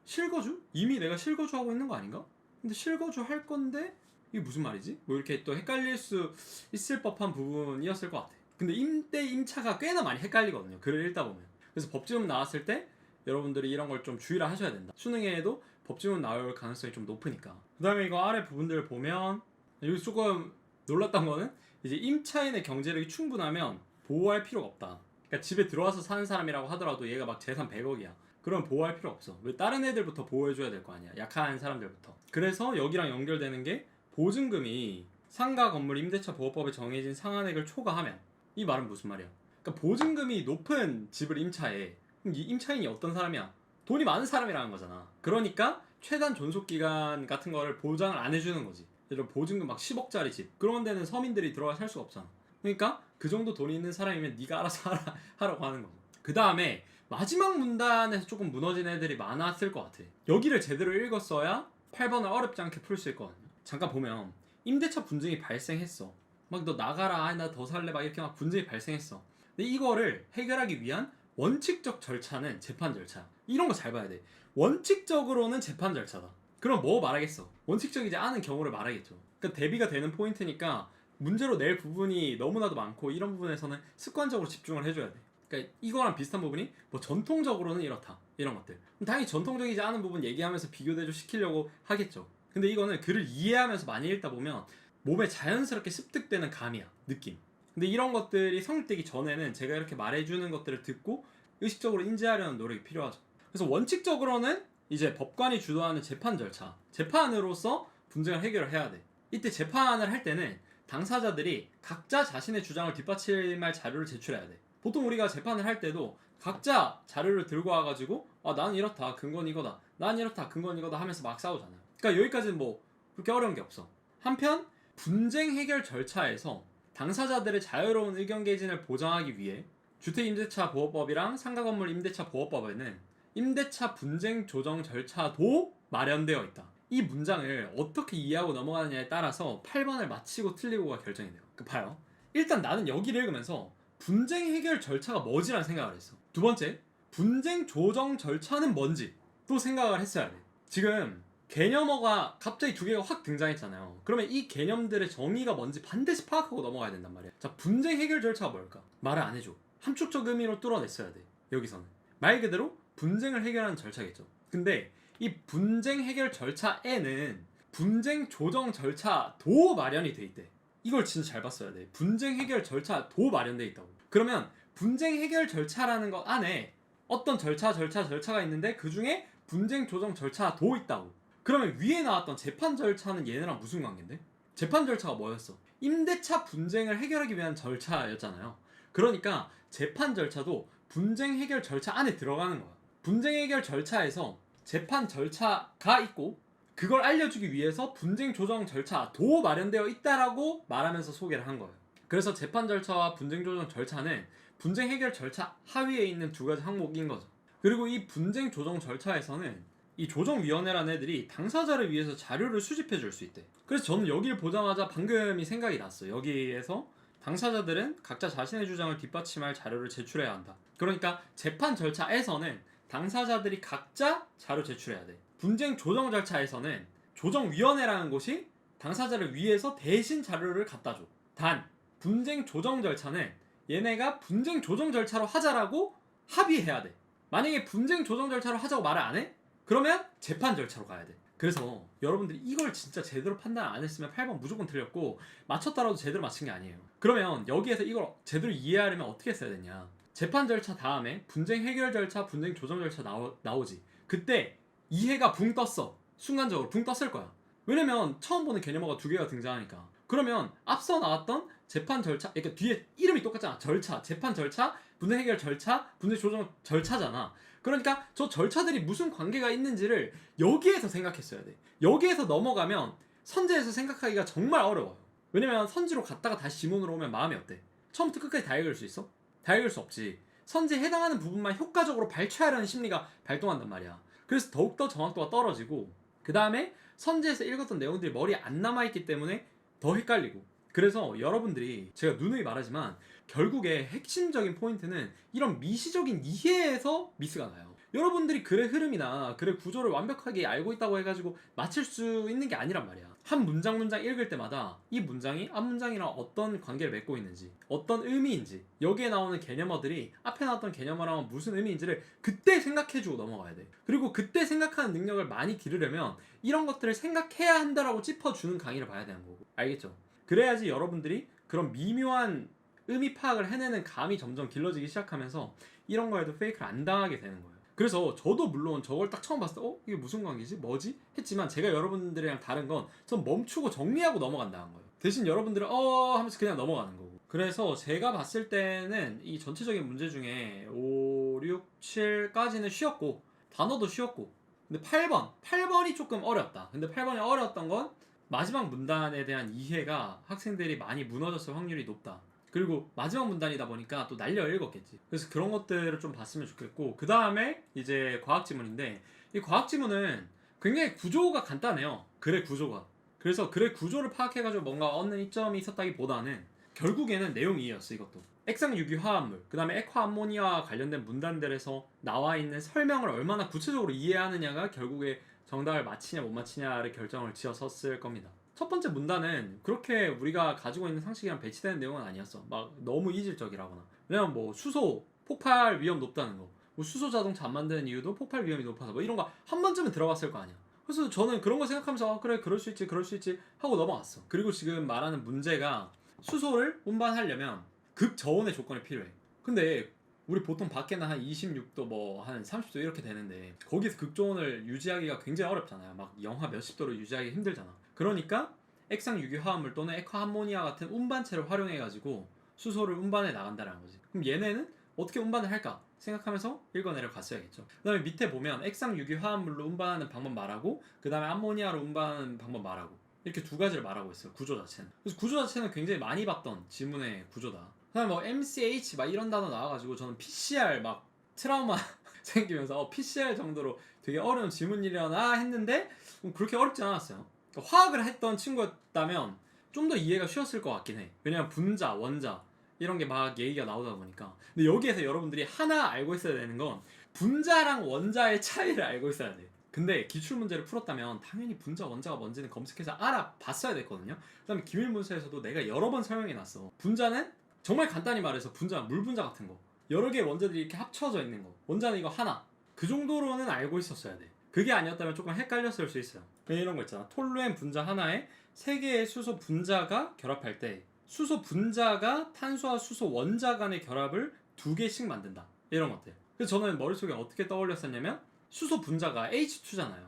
실거주? 이미 내가 실거주하고 있는 거 아닌가? 근데 실거주 할 건데 이게 무슨 말이지? 뭐 이렇게 또 헷갈릴 수 있을 법한 부분이었을 것 같아. 근데 임대 임차가 꽤나 많이 헷갈리거든요. 글을 읽다 보면. 그래서 법지문 나왔을 때 여러분들이 이런 걸 좀 주의를 하셔야 된다. 수능에도 법지문 나올 가능성이 좀 높으니까. 그 다음에 이거 아래 부분들을 보면 여기 조금 놀랐던 거는 이제 임차인의 경제력이 충분하면 보호할 필요가 없다. 그러니까 집에 들어와서 사는 사람이라고 하더라도 얘가 막 재산 100억이야. 그럼 보호할 필요 없어. 왜 다른 애들부터 보호해줘야 될 거 아니야. 약한 사람들부터. 그래서 여기랑 연결되는 게 보증금이 상가 건물 임대차 보호법에 정해진 상한액을 초과하면 이 말은 무슨 말이야? 그러니까 보증금이 높은 집을 임차해. 그럼 이 임차인이 어떤 사람이야? 돈이 많은 사람이라는 거잖아. 그러니까 최단 존속기간 같은 거를 보장을 안 해주는 거지. 예를 들어 보증금 막 10억짜리 집 그런 데는 서민들이 들어가 살 수가 없잖아. 그러니까 그 정도 돈이 있는 사람이면 네가 알아서 하라고 하는 거죠. 그 다음에 마지막 문단에서 조금 무너진 애들이 많았을 것 같아. 여기를 제대로 읽었어야 8번을 어렵지 않게 풀 수 있거든요. 잠깐 보면 임대차 분쟁이 발생했어. 막 너 나가라, 나 더 살래, 막 이렇게 막 분쟁이 발생했어. 근데 이거를 해결하기 위한 원칙적 절차는 재판 절차. 이런 거 잘 봐야 돼. 원칙적으로는 재판 절차다. 그럼 뭐 말하겠어? 원칙적이지 않은 경우를 말하겠죠. 그러니까 대비가 되는 포인트니까 문제로 낼 부분이 너무나도 많고 이런 부분에서는 습관적으로 집중을 해줘야 돼. 그러니까 이거랑 비슷한 부분이 뭐 전통적으로는 이렇다. 이런 것들. 당연히 전통적이지 않은 부분 얘기하면서 비교대조 시키려고 하겠죠. 근데 이거는 글을 이해하면서 많이 읽다 보면 몸에 자연스럽게 습득되는 감이야. 느낌. 근데 이런 것들이 성립되기 전에는 제가 이렇게 말해주는 것들을 듣고 의식적으로 인지하려는 노력이 필요하죠. 그래서 원칙적으로는 이제 법관이 주도하는 재판 절차, 재판으로서 분쟁을 해결을 해야 돼. 이때 재판을 할 때는 당사자들이 각자 자신의 주장을 뒷받침할 자료를 제출해야 돼. 보통 우리가 재판을 할 때도 각자 자료를 들고 와가지고 나는 이렇다, 근거는 이거다, 난 이렇다, 근거는 이거다 하면서 막 싸우잖아요. 그러니까 여기까지는 뭐 그렇게 어려운 게 없어. 한편 분쟁 해결 절차에서 당사자들의 자유로운 의견 개진을 보장하기 위해 주택임대차 보호법이랑 상가건물 임대차 보호법에는 임대차 분쟁 조정 절차도 마련되어 있다. 이 문장을 어떻게 이해하고 넘어가느냐에 따라서 8번을 맞히고 틀리고가 결정이 돼요. 봐요. 일단 나는 여기를 읽으면서 분쟁 해결 절차가 뭐지라는 생각을 했어. 두 번째, 분쟁 조정 절차는 뭔지 또 생각을 했어야 돼. 지금 개념어가 갑자기 두 개가 확 등장했잖아요. 그러면 이 개념들의 정의가 뭔지 반드시 파악하고 넘어가야 된단 말이야. 자, 분쟁 해결 절차가 뭘까? 말을 안 해줘. 함축적 의미로 뚫어냈어야 돼. 여기서는 말 그대로 분쟁을 해결하는 절차겠죠. 근데 이 분쟁 해결 절차에는 분쟁 조정 절차도 마련이 돼 있대. 이걸 진짜 잘 봤어야 돼. 분쟁 해결 절차도 마련돼 있다고. 그러면 분쟁 해결 절차라는 것 안에 어떤 절차가 있는데 그 중에 분쟁 조정 절차도 있다고. 그러면 위에 나왔던 재판 절차는 얘네랑 무슨 관계인데? 재판 절차가 뭐였어? 임대차 분쟁을 해결하기 위한 절차였잖아요. 그러니까 재판 절차도 분쟁 해결 절차 안에 들어가는 거야. 분쟁 해결 절차에서 재판 절차가 있고 그걸 알려주기 위해서 분쟁 조정 절차도 마련되어 있다라고 말하면서 소개를 한 거예요. 그래서 재판 절차와 분쟁 조정 절차는 분쟁 해결 절차 하위에 있는 두 가지 항목인 거죠. 그리고 이 분쟁 조정 절차에서는 이 조정위원회라는 애들이 당사자를 위해서 자료를 수집해 줄 수 있대. 그래서 저는 여기를 보자마자 방금 이 생각이 났어요. 여기에서 당사자들은 각자 자신의 주장을 뒷받침할 자료를 제출해야 한다. 그러니까 재판 절차에서는 당사자들이 각자 자료 제출해야 돼. 분쟁 조정 절차에서는 조정위원회라는 곳이 당사자를 위해서 대신 자료를 갖다 줘. 단 분쟁 조정 절차는 얘네가 분쟁 조정 절차로 하자라고 합의해야 돼. 만약에 분쟁 조정 절차로 하자고 말을 안 해? 그러면 재판 절차로 가야 돼. 그래서 여러분들이 이걸 진짜 제대로 판단 안 했으면 8번 무조건 틀렸고 맞췄다라도 제대로 맞힌 게 아니에요. 그러면 여기에서 이걸 제대로 이해하려면 어떻게 써야 되냐? 재판 절차 다음에 분쟁 해결 절차, 분쟁 조정 절차 나오지. 그때 이해가 붕 떴어. 순간적으로 붕 떴을 거야. 왜냐면 처음 보는 개념어가 두 개가 등장하니까. 그러면 앞서 나왔던 재판 절차, 그러니까 뒤에 이름이 똑같잖아. 절차, 재판 절차, 분쟁 해결 절차, 분쟁 조정 절차잖아. 그러니까 저 절차들이 무슨 관계가 있는지를 여기에서 생각했어야 돼. 여기에서 넘어가면 선제에서 생각하기가 정말 어려워요. 왜냐면 선지로 갔다가 다시 지문으로 오면 마음이 어때? 처음부터 끝까지 다 읽을 수 있어? 다 읽을 수 없지. 선지에 해당하는 부분만 효과적으로 발췌하려는 심리가 발동한단 말이야. 그래서 더욱더 정확도가 떨어지고 그 다음에 선지에서 읽었던 내용들이 머리에 안 남아있기 때문에 더 헷갈리고. 그래서 여러분들이 제가 누누이 말하지만 결국에 핵심적인 포인트는 이런 미시적인 이해에서 미스가 나요. 여러분들이 글의 흐름이나 글의 구조를 완벽하게 알고 있다고 해가지고 맞힐 수 있는 게 아니란 말이야. 한 문장 읽을 때마다 이 문장이 앞 문장이랑 어떤 관계를 맺고 있는지, 어떤 의미인지, 여기에 나오는 개념어들이 앞에 나왔던 개념어랑 무슨 의미인지를 그때 생각해주고 넘어가야 돼. 그리고 그때 생각하는 능력을 많이 기르려면 이런 것들을 생각해야 한다라고 짚어주는 강의를 봐야 되는 거고. 알겠죠? 그래야지 여러분들이 그런 미묘한 의미 파악을 해내는 감이 점점 길러지기 시작하면서 이런 거에도 페이크를 안 당하게 되는 거예요. 그래서 저도 물론 저걸 딱 처음 봤을 때 이게 무슨 관계지? 뭐지? 했지만 제가 여러분들이랑 다른 건 전 멈추고 정리하고 넘어간다는 거예요. 대신 여러분들은 하면서 그냥 넘어가는 거고. 그래서 제가 봤을 때는 이 전체적인 문제 중에 5, 6, 7까지는 쉬웠고 단어도 쉬웠고 근데 8번이 조금 어렵다. 근데 8번이 어려웠던 건 마지막 문단에 대한 이해가 학생들이 많이 무너졌을 확률이 높다. 그리고 마지막 문단이다 보니까 또 날려 읽었겠지. 그래서 그런 것들을 좀 봤으면 좋겠고 그 다음에 이제 과학지문인데 이 과학지문은 굉장히 구조가 간단해요. 글의 구조가. 그래서 글의 구조를 파악해가지고 뭔가 얻는 이점이 있었다기보다는 결국에는 내용 이해였어. 이것도 액상유기 화합물, 그 다음에 액화암모니아와 관련된 문단들에서 나와 있는 설명을 얼마나 구체적으로 이해하느냐가 결국에 정답을 맞히냐 못 맞히냐를 결정을 지어섰을 겁니다. 첫 번째 문단은 그렇게 우리가 가지고 있는 상식이랑 배치되는 내용은 아니었어. 막 너무 이질적이라거나. 왜냐면 뭐 수소 폭발 위험 높다는 거, 뭐 수소 자동차 안 만드는 이유도 폭발 위험이 높아서 뭐 이런 거 한 번쯤은 들어봤을 거 아니야. 그래서 저는 그런 거 생각하면서 그래 그럴 수 있지 하고 넘어갔어. 그리고 지금 말하는 문제가 수소를 운반하려면 극저온의 조건이 필요해. 근데 우리 보통 밖에는 한 26도 뭐 한 30도 이렇게 되는데 거기서 극저온을 유지하기가 굉장히 어렵잖아요. 막 영하 몇십 도로 유지하기 힘들잖아. 그러니까 액상유기 화합물 또는 액화암모니아 같은 운반체를 활용해가지고 수소를 운반해 나간다는 거지. 그럼 얘네는 어떻게 운반을 할까 생각하면서 읽어내려 갔어야겠죠. 그 다음에 밑에 보면 액상유기 화합물로 운반하는 방법 말하고 그 다음에 암모니아로 운반하는 방법 말하고 이렇게 두 가지를 말하고 있어요. 구조 자체는. 그래서 구조 자체는 굉장히 많이 봤던 지문의 구조다. 그다음에 뭐 MCH 막 이런 단어 나와가지고 저는 PCR 막 트라우마 생기면서 PCR 정도로 되게 어려운 지문이려나 했는데 그렇게 어렵지 않았어요. 그러니까 화학을 했던 친구였다면 좀 더 이해가 쉬웠을 것 같긴 해. 왜냐면 분자, 원자 이런 게 막 얘기가 나오다 보니까. 근데 여기에서 여러분들이 하나 알고 있어야 되는 건 분자랑 원자의 차이를 알고 있어야 돼. 근데 기출문제를 풀었다면 당연히 분자 원자가 뭔지는 검색해서 알아봤어야 됐거든요. 그 다음에 기밀문서에서도 내가 여러 번 설명해놨어. 분자는 정말 간단히 말해서 분자는 물 분자 같은 거, 여러 개의 원자들이 이렇게 합쳐져 있는 거, 원자는 이거 하나, 그 정도로는 알고 있었어야 돼. 그게 아니었다면 조금 헷갈렸을 수 있어요. 이런 거 있잖아. 톨루엔 분자 하나에 3개의 수소 분자가 결합할 때 수소 분자가 탄소와 수소 원자 간의 결합을 2개씩 만든다, 이런 것들. 그래서 저는 머릿속에 어떻게 떠올렸었냐면 수소 분자가 H2잖아요.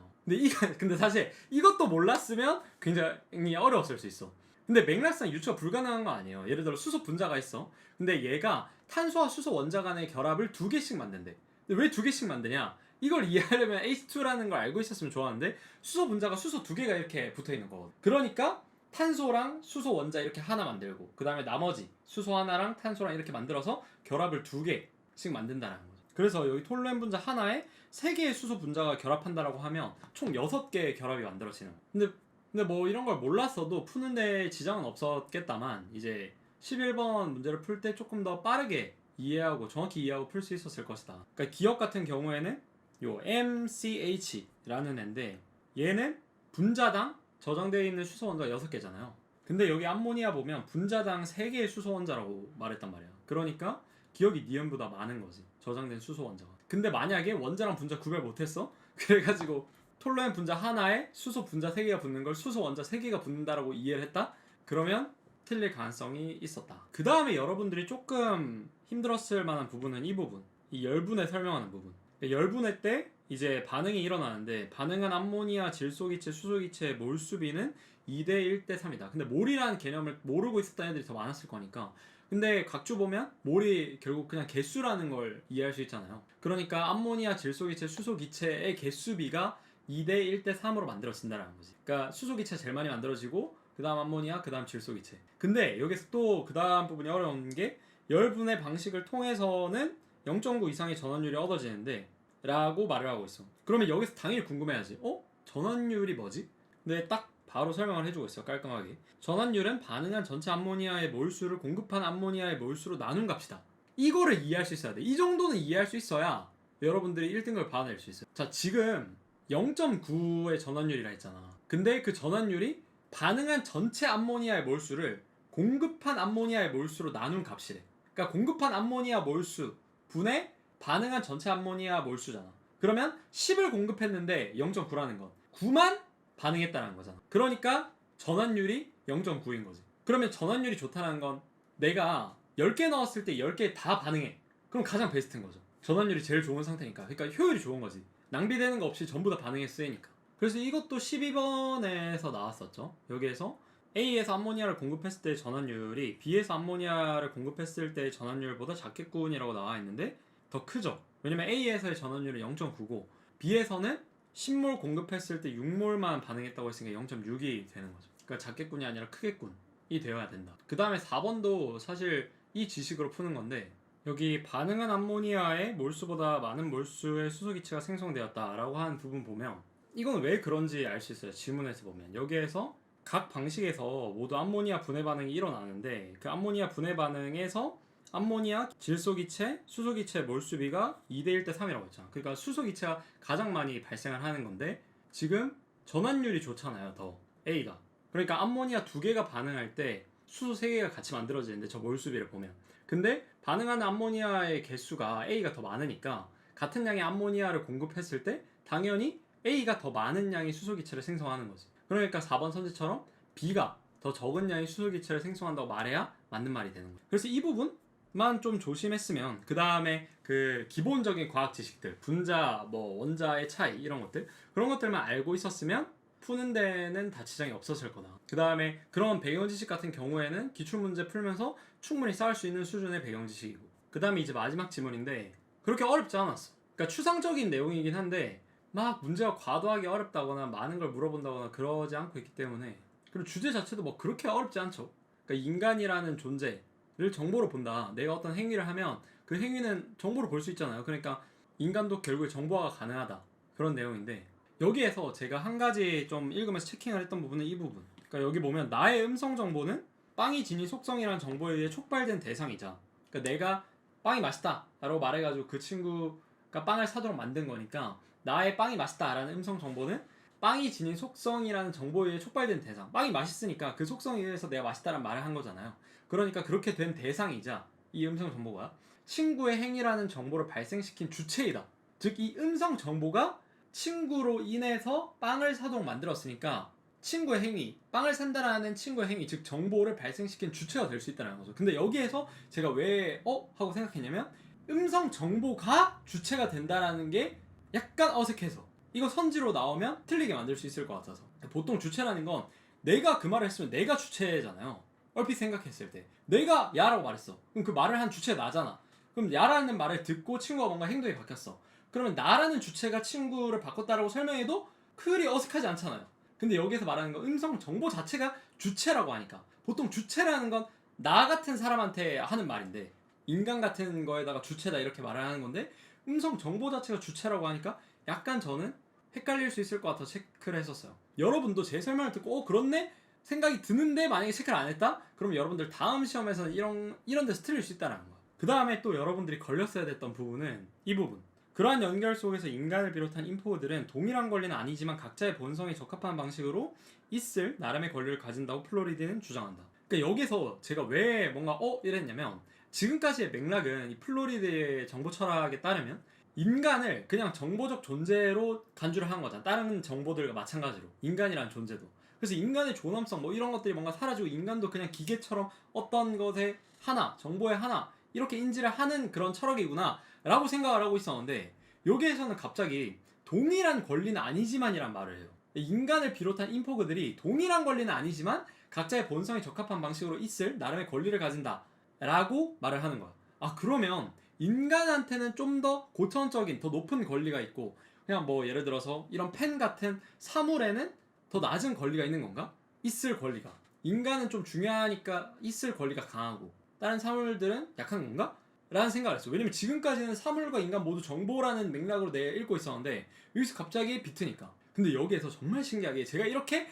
근데 사실 이것도 몰랐으면 굉장히 어려웠을 수 있어. 근데 맥락상 유추가 불가능한 거 아니에요. 예를 들어 수소 분자가 있어. 근데 얘가 탄소와 수소 원자 간의 결합을 2개씩 만든대. 근데 왜 2개씩 만드냐? 이걸 이해하려면 H2라는 걸 알고 있었으면 좋았는데 수소 분자가 수소 2개가 이렇게 붙어 있는 거거든. 그러니까 탄소랑 수소 원자 이렇게 하나 만들고 그 다음에 나머지 수소 하나랑 탄소랑 이렇게 만들어서 결합을 2개씩 만든다는 거죠. 그래서 여기 톨루엔 분자 하나에 3개의 수소 분자가 결합한다라고 하면 총 6개의 결합이 만들어지는 거예요. 근데 뭐 이런 걸 몰랐어도 푸는데 지장은 없었겠다만 이제 11번 문제를 풀 때 조금 더 빠르게 이해하고 정확히 이해하고 풀 수 있었을 것이다. 그러니까 기억 같은 경우에는 요 MCH라는 애인데 얘는 분자당 저장되어 있는 수소 원자가 6개잖아요. 근데 여기 암모니아 보면 분자당 3개의 수소 원자라고 말했단 말이야. 그러니까 기억이 니은보다 많은 거지, 저장된 수소 원자가. 근데 만약에 원자랑 분자 구별 못했어? 그래가지고 톨루엔 분자 하나에 수소 분자 3개가 붙는 걸 수소 원자 3개가 붙는다라고 이해를 했다? 그러면 틀릴 가능성이 있었다. 그 다음에 여러분들이 조금 힘들었을 만한 부분은 이 부분, 이 열분해 설명하는 부분. 열분해 때 이제 반응이 일어나는데 반응한 암모니아 질소기체 수소기체의 몰수비는 2대 1대 3이다. 근데 몰이라는 개념을 모르고 있었던 애들이 더 많았을 거니까. 근데 각주 보면 몰이 결국 그냥 개수라는 걸 이해할 수 있잖아요. 그러니까 암모니아 질소기체 수소기체의 개수비가 2대 1대 3으로 만들어진다는 거지. 그러니까 수소기체가 제일 많이 만들어지고 그 다음 암모니아, 그 다음 질소기체. 근데 여기서 또 그 다음 부분이 어려운 게 열분해 방식을 통해서는 0.9 이상의 전원율이 얻어지는데 라고 말을 하고 있어. 그러면 여기서 당연히 궁금해하지. 전원율이 뭐지? 근데 딱 바로 설명을 해주고 있어, 깔끔하게. 전원율은 반응한 전체 암모니아의 몰수를 공급한 암모니아의 몰수로 나눈 값이다. 이거를 이해할 수 있어야 돼. 이 정도는 이해할 수 있어야 여러분들이 1등급을 받아낼 수 있어요. 자, 지금 0.9의 전원율이라 했잖아. 근데 그 전원율이 반응한 전체 암모니아의 몰수를 공급한 암모니아의 몰수로 나눈 값이래. 그러니까 공급한 암모니아 몰수 분의 반응한 전체 암모니아 몰수잖아. 그러면 10을 공급했는데 0.9라는 건 9만 반응했다는 거잖아. 그러니까 전환율이 0.9인 거지. 그러면 전환율이 좋다는 건 내가 10개 넣었을 때 10개 다 반응해. 그럼 가장 베스트인 거죠. 전환율이 제일 좋은 상태니까. 그러니까 효율이 좋은 거지. 낭비되는 거 없이 전부 다 반응했으니까. 그래서 이것도 12번에서 나왔었죠. 여기에서 A에서 암모니아를 공급했을 때의 전환율이 B에서 암모니아를 공급했을 때의 전환율보다 작겠군이라고 나와 있는데 더 크죠. 왜냐면 A에서의 전환율은 0.9고 B에서는 10몰 공급했을 때 6몰만 반응했다고 했으니까 0.6이 되는 거죠. 그러니까 작겠군이 아니라 크겠군이 되어야 된다. 그 다음에 4번도 사실 이 지식으로 푸는 건데 여기 반응한 암모니아의 몰수보다 많은 몰수의 수소기체가 생성되었다라고 하는 부분 보면 이건 왜 그런지 알 수 있어요. 지문에서 보면 여기에서 각 방식에서 모두 암모니아 분해 반응이 일어나는데 그 암모니아 분해 반응에서 암모니아 질소기체, 수소기체 몰수비가 2대 1대 3이라고 했잖아. 그러니까 수소기체가 가장 많이 발생을 하는 건데 지금 전환율이 좋잖아요, 더 A가. 그러니까 암모니아 2개가 반응할 때 수소 3개가 같이 만들어지는데 저 몰수비를 보면. 근데 반응하는 암모니아의 개수가 A가 더 많으니까 같은 양의 암모니아를 공급했을 때 당연히 A가 더 많은 양의 수소기체를 생성하는 거지. 그러니까 4번 선지처럼 B가 더 적은 양의 수소기체를 생성한다고 말해야 맞는 말이 되는 거예요. 그래서 이 부분만 좀 조심했으면 그 다음에 그 기본적인 과학 지식들, 분자, 뭐 원자의 차이 이런 것들 그런 것들만 알고 있었으면 푸는 데는 다 지장이 없었을 거다. 그 다음에 그런 배경 지식 같은 경우에는 기출문제 풀면서 충분히 쌓을 수 있는 수준의 배경 지식이고 그 다음에 이제 마지막 지문인데 그렇게 어렵지 않았어. 그러니까 추상적인 내용이긴 한데 막 문제가 과도하게 어렵다거나 많은 걸 물어본다거나 그러지 않고 있기 때문에 그리고 주제 자체도 뭐 그렇게 어렵지 않죠. 그러니까 인간이라는 존재를 정보로 본다. 내가 어떤 행위를 하면 그 행위는 정보로 볼 수 있잖아요. 그러니까 인간도 결국에 정보화가 가능하다. 그런 내용인데 여기에서 제가 한 가지 좀 읽으면서 체킹을 했던 부분은 이 부분. 그러니까 여기 보면 나의 음성 정보는 빵이 지닌 속성이라는 정보에 의해 촉발된 대상이자 그러니까 내가 빵이 맛있다 라고 말해가지고 그 친구 빵을 사도록 만든 거니까 나의 빵이 맛있다라는 음성 정보는 빵이 지닌 속성이라는 정보에 의해 촉발된 대상. 빵이 맛있으니까 그 속성에 의해서 내가 맛있다라는 말을 한 거잖아요. 그러니까 그렇게 된 대상이자 이 음성 정보가 친구의 행위라는 정보를 발생시킨 주체이다. 즉 이 음성 정보가 친구로 인해서 빵을 사도록 만들었으니까 친구의 행위, 빵을 산다라는 친구의 행위, 즉 정보를 발생시킨 주체가 될 수 있다는 거죠. 근데 여기에서 제가 왜 하고 생각했냐면 음성 정보가 주체가 된다라는 게 약간 어색해서 이거 선지로 나오면 틀리게 만들 수 있을 것 같아서. 보통 주체라는 건 내가 그 말을 했으면 내가 주체잖아요. 얼핏 생각했을 때 내가 야라고 말했어. 그럼 그 말을 한 주체가 나잖아. 그럼 야라는 말을 듣고 친구가 뭔가 행동이 바뀌었어. 그러면 나라는 주체가 친구를 바꿨다라고 설명해도 그리 어색하지 않잖아요. 근데 여기서 말하는 건 음성 정보 자체가 주체라고 하니까 보통 주체라는 건 나 같은 사람한테 하는 말인데 인간 같은 거에다가 주체다 이렇게 말을 하는 건데 음성 정보 자체가 주체라고 하니까 약간 저는 헷갈릴 수 있을 것 같아서 체크를 했었어요. 여러분도 제 설명을 듣고 그렇네? 생각이 드는데 만약에 체크를 안 했다? 그럼 여러분들 다음 시험에서는 이런 데서 틀릴 수 있다는 거야. 그 다음에 또 여러분들이 걸렸어야 됐던 부분은 이 부분. 그러한 연결 속에서 인간을 비롯한 인포들은 동일한 권리는 아니지만 각자의 본성에 적합한 방식으로 있을 나름의 권리를 가진다고 플로리디는 주장한다. 그러니까 여기서 제가 왜 뭔가 이랬냐면 지금까지의 맥락은 이 플로리디의 정보 철학에 따르면 인간을 그냥 정보적 존재로 간주를 한 거잖아. 다른 정보들과 마찬가지로 인간이란 존재도. 그래서 인간의 존엄성 뭐 이런 것들이 뭔가 사라지고 인간도 그냥 기계처럼 어떤 것의 하나, 정보의 하나 이렇게 인지를 하는 그런 철학이구나 라고 생각을 하고 있었는데 여기에서는 갑자기 동일한 권리는 아니지만이란 말을 해요. 인간을 비롯한 인포그들이 동일한 권리는 아니지만 각자의 본성에 적합한 방식으로 있을 나름의 권리를 가진다 라고 말을 하는 거야. 아 그러면 인간한테는 좀 더 고차원적인 더 높은 권리가 있고 그냥 뭐 예를 들어서 이런 펜 같은 사물에는 더 낮은 권리가 있는 건가? 있을 권리가. 인간은 좀 중요하니까 있을 권리가 강하고 다른 사물들은 약한 건가? 라는 생각을 했어. 왜냐면 지금까지는 사물과 인간 모두 정보라는 맥락으로 내가 읽고 있었는데 여기서 갑자기 비트니까. 근데 여기에서 정말 신기하게 제가 이렇게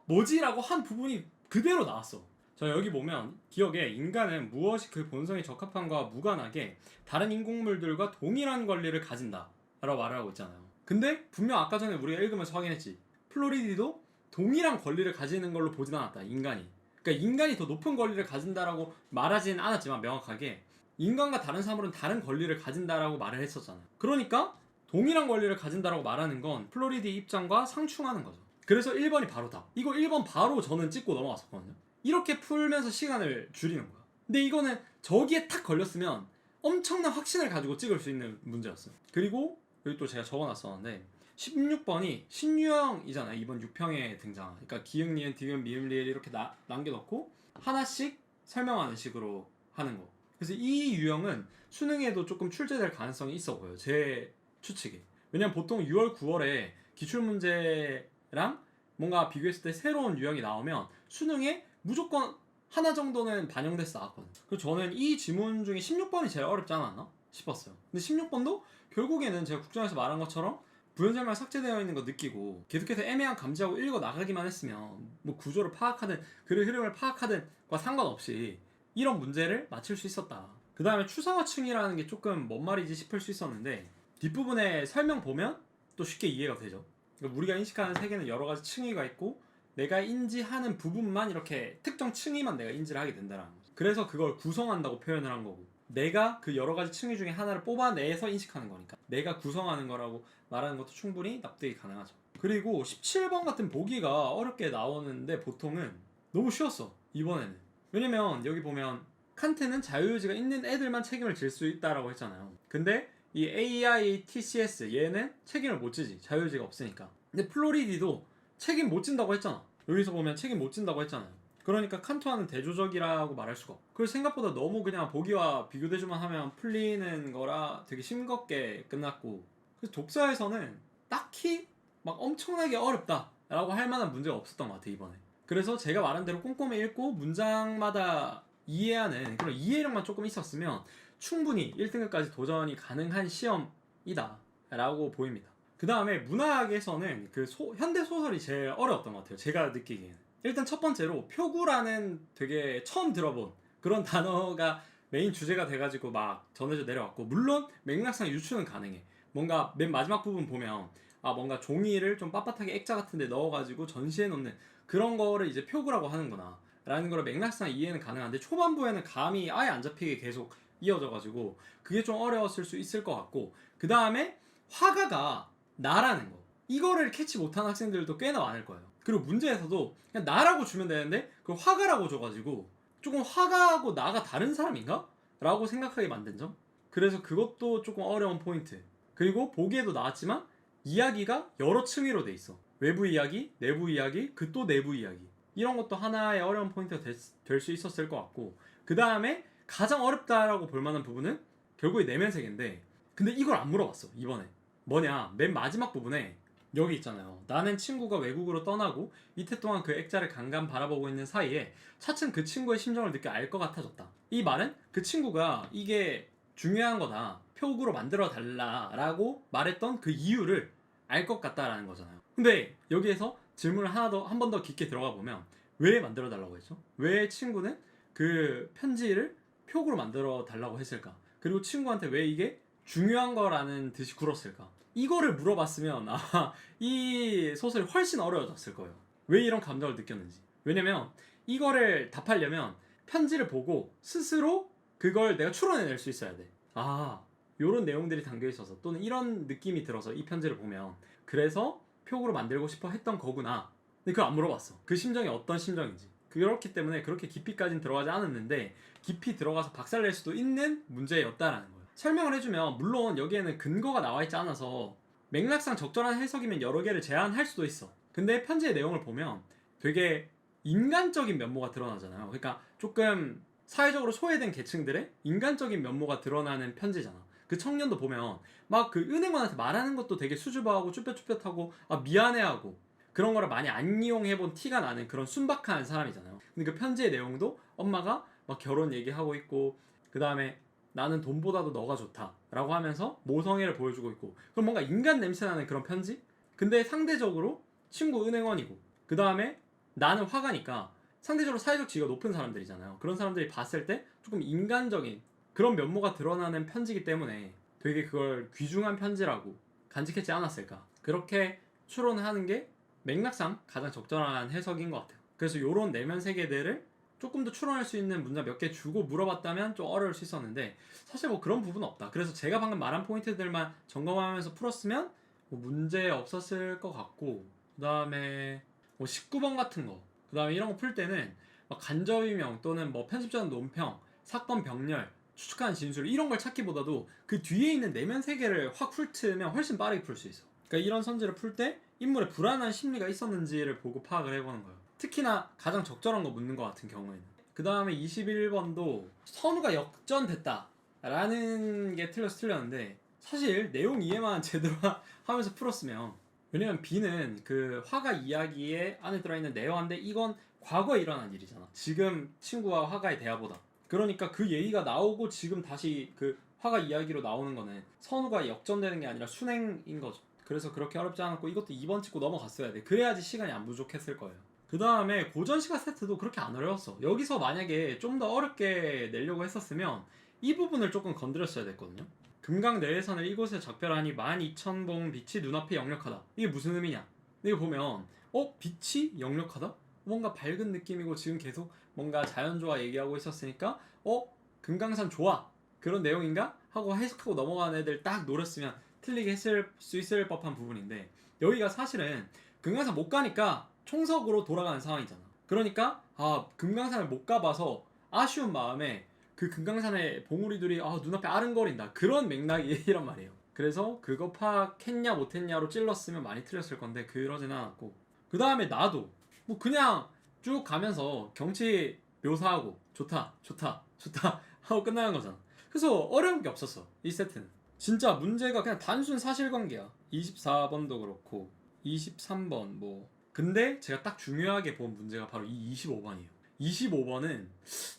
뭐지? 라고 한 부분이 그대로 나왔어. 자 여기 보면 기억에 인간은 무엇이 그 본성에 적합함과 무관하게 다른 인공물들과 동일한 권리를 가진다 라고 말을 하고 있잖아요. 근데 분명 아까 전에 우리가 읽으면서 확인했지. 플로리디도 동일한 권리를 가지는 걸로 보진 않았다. 인간이. 그러니까 인간이 더 높은 권리를 가진다라고 말하지는 않았지만 명확하게 인간과 다른 사물은 다른 권리를 가진다라고 말을 했었잖아요. 그러니까 동일한 권리를 가진다라고 말하는 건 플로리디 입장과 상충하는 거죠. 그래서 1번이 바로다. 이거 1번 바로 저는 찍고 넘어갔었거든요. 이렇게 풀면서 시간을 줄이는 거야. 근데 이거는 저기에 탁 걸렸으면 엄청난 확신을 가지고 찍을 수 있는 문제였어요. 그리고 여기 또 제가 적어놨었는데 16번이 신유형이잖아요. 이번 6평에 등장. 그러니까 기역, 니은, 디귿, 미음, 리을 이렇게 남겨놓고 하나씩 설명하는 식으로 하는 거. 그래서 이 유형은 수능에도 조금 출제될 가능성이 있어 보여요. 제 추측에. 왜냐면 보통 6월, 9월에 기출문제랑 뭔가 비교했을 때 새로운 유형이 나오면 수능에 무조건 하나 정도는 반영돼서 나왔거든요. 그래서 저는 이 지문 중에 16번이 제일 어렵지 않았나 싶었어요. 근데 16번도 결국에는 제가 국정에서 말한 것처럼 부연절말 삭제되어 있는 거 느끼고 계속해서 애매한 감지하고 읽어 나가기만 했으면 뭐 구조를 파악하든 글의 흐름을 파악하든 과 상관없이 이런 문제를 맞출 수 있었다. 그 다음에 추상화층이라는 게 조금 뭔 말이지 싶을 수 있었는데 뒷부분에 설명 보면 또 쉽게 이해가 되죠. 그러니까 우리가 인식하는 세계는 여러 가지 층위가 있고 내가 인지하는 부분만 이렇게 특정 층위만 내가 인지를 하게 된다는 거죠. 그래서 그걸 구성한다고 표현을 한 거고 내가 그 여러 가지 층위 중에 하나를 뽑아내서 인식하는 거니까 내가 구성하는 거라고 말하는 것도 충분히 납득이 가능하죠. 그리고 17번 같은 보기가 어렵게 나오는데 보통은 너무 쉬웠어. 이번에는. 왜냐면 여기 보면 칸트는 자유의지가 있는 애들만 책임을 질 수 있다라고 했잖아요. 근데 이 AITCS 얘는 책임을 못 지지. 자유의지가 없으니까. 근데 플로리디도 책임 못 진다고 했잖아. 여기서 보면 책임 못 진다고 했잖아요. 그러니까 칸트와는 대조적이라고 말할 수가 없고 그래서 생각보다 너무 그냥 보기와 비교대조만 하면 풀리는 거라 되게 싱겁게 끝났고 그래서 독서에서는 딱히 막 엄청나게 어렵다 라고 할 만한 문제가 없었던 것 같아요 이번에. 그래서 제가 말한 대로 꼼꼼히 읽고 문장마다 이해하는 그런 이해력만 조금 있었으면 충분히 1등급까지 도전이 가능한 시험이다 라고 보입니다. 그 다음에 문학에서는 그 현대소설이 제일 어려웠던 것 같아요 제가 느끼기에는. 일단 첫 번째로 표구라는 되게 처음 들어본 그런 단어가 메인 주제가 돼가지고 막 전해져 내려왔고 물론 맥락상 유추는 가능해. 뭔가 맨 마지막 부분 보면 뭔가 종이를 좀 빳빳하게 액자 같은 데 넣어가지고 전시해 놓는 그런 거를 이제 표구라고 하는구나 라는 거를 맥락상 이해는 가능한데, 초반부에는 감이 아예 안 잡히게 계속 이어져가지고 그게 좀 어려웠을 수 있을 것 같고, 그 다음에 화가가 나라는 거, 이거를 캐치 못한 학생들도 꽤나 많을 거예요. 그리고 문제에서도 그냥 나라고 주면 되는데 그걸 화가라고 줘가지고 조금 화가하고 나가 다른 사람인가? 라고 생각하게 만든 점. 그래서 그것도 조금 어려운 포인트. 그리고 보기에도 나왔지만 이야기가 여러 층위로 돼 있어. 외부 이야기, 내부 이야기, 그 또 내부 이야기. 이런 것도 하나의 어려운 포인트가 될 수 있었을 것 같고, 그 다음에 가장 어렵다라고 볼 만한 부분은 결국에 내면 세계인데, 근데 이걸 안 물어봤어 이번에. 뭐냐, 맨 마지막 부분에 여기 있잖아요. 나는 친구가 외국으로 떠나고 이틀 동안 그 액자를 간간 바라보고 있는 사이에 차츰 그 친구의 심정을 느껴 알 것 같아졌다. 이 말은 그 친구가 이게 중요한 거다, 표구로 만들어 달라라고 말했던 그 이유를 알 것 같다라는 거잖아요. 근데 여기에서 질문을 한 번 더 깊게 들어가 보면, 왜 만들어 달라고 했죠? 왜 친구는 그 편지를 표구로 만들어 달라고 했을까? 그리고 친구한테 왜 이게 중요한 거라는 듯이 굴었을까? 이거를 물어봤으면 이 소설이 훨씬 어려워졌을 거예요. 왜 이런 감정을 느꼈는지. 왜냐면 이거를 답하려면 편지를 보고 스스로 그걸 내가 추론해낼 수 있어야 돼. 요런 내용들이 담겨 있어서, 또는 이런 느낌이 들어서 이 편지를 보면 그래서 표구로 만들고 싶어 했던 거구나. 근데 그걸 안 물어봤어. 그 심정이 어떤 심정인지. 그렇기 때문에 그렇게 깊이까지는 들어가지 않았는데, 깊이 들어가서 박살낼 수도 있는 문제였다라는 거예요. 설명을 해주면, 물론 여기에는 근거가 나와 있지 않아서 맥락상 적절한 해석이면 여러 개를 제안할 수도 있어. 근데 편지의 내용을 보면 되게 인간적인 면모가 드러나잖아요. 그러니까 조금 사회적으로 소외된 계층들의 인간적인 면모가 드러나는 편지잖아. 그 청년도 보면 막 그 은행원한테 말하는 것도 되게 수줍어하고 쭈뼛쭈뼛하고 미안해하고 그런 거를 많이 안 이용해본 티가 나는 그런 순박한 사람이잖아요. 근데 그 편지의 내용도 엄마가 막 결혼 얘기하고 있고, 그 다음에 나는 돈보다도 너가 좋다 라고 하면서 모성애를 보여주고 있고, 그럼 뭔가 인간 냄새나는 그런 편지? 근데 상대적으로 친구 은행원이고, 그 다음에 나는 화가니까 상대적으로 사회적 지위가 높은 사람들이잖아요. 그런 사람들이 봤을 때 조금 인간적인 그런 면모가 드러나는 편지이기 때문에 되게 그걸 귀중한 편지라고 간직했지 않았을까. 그렇게 추론하는 게 맥락상 가장 적절한 해석인 것 같아요. 그래서 이런 내면 세계들을 조금 더 추론할 수 있는 문장 몇 개 주고 물어봤다면 좀 어려울 수 있었는데, 사실 뭐 그런 부분은 없다. 그래서 제가 방금 말한 포인트들만 점검하면서 풀었으면 뭐 문제 없었을 것 같고, 그 다음에 뭐 19번 같은 거, 그 다음에 이런 거 풀 때는 막 간접이명 또는 뭐 편집자는 논평, 사건 병렬, 추측하는 진술, 이런 걸 찾기보다도 그 뒤에 있는 내면 세계를 확 훑으면 훨씬 빠르게 풀 수 있어. 그러니까 이런 선지를 풀 때 인물의 불안한 심리가 있었는지를 보고 파악을 해보는 거예요. 특히나 가장 적절한 거 묻는 것 같은 경우에는. 그 다음에 21번도 선우가 역전됐다 라는 게 틀렸는데, 사실 내용 이해만 제대로 하면서 풀었으면, 왜냐면 B는 그 화가 이야기에 안에 들어있는 내용인데 이건 과거에 일어난 일이잖아. 지금 친구와 화가의 대화보다. 그러니까 그 얘기가 나오고 지금 다시 그 화가 이야기로 나오는 거는 선우가 역전되는 게 아니라 순행인 거죠. 그래서 그렇게 어렵지 않았고, 이것도 2번 찍고 넘어갔어야 돼. 그래야지 시간이 안 부족했을 거예요. 그 다음에 고전시가 세트도 그렇게 안 어려웠어. 여기서 만약에 좀 더 어렵게 내려고 했었으면 이 부분을 조금 건드렸어야 됐거든요. 금강 내외산을 이곳에 작별하니 12,000봉 빛이 눈앞에 역력하다. 이게 무슨 의미냐? 이거 보면 빛이 역력하다? 뭔가 밝은 느낌이고 지금 계속 뭔가 자연조화 얘기하고 있었으니까 금강산 좋아, 그런 내용인가? 하고 해석하고 넘어가는 애들 딱 노렸으면 틀리게 했을 수 있을 법한 부분인데, 여기가 사실은 금강산 못 가니까 총석으로 돌아가는 상황이잖아. 그러니까 금강산을 못 가봐서 아쉬운 마음에 그 금강산의 봉우리들이 눈앞에 아른거린다, 그런 맥락이란 말이에요. 그래서 그거 파악했냐 못했냐로 찔렀으면 많이 틀렸을 건데 그러진 않았고, 그 다음에 나도 뭐 그냥 쭉 가면서 경치 묘사하고 좋다 좋다 좋다 하고 끝나는 거잖아. 그래서 어려운 게 없었어 이 세트는. 진짜 문제가 그냥 단순 사실관계야. 24번도 그렇고 23번 뭐. 근데 제가 딱 중요하게 본 문제가 바로 이 25번이에요 25번은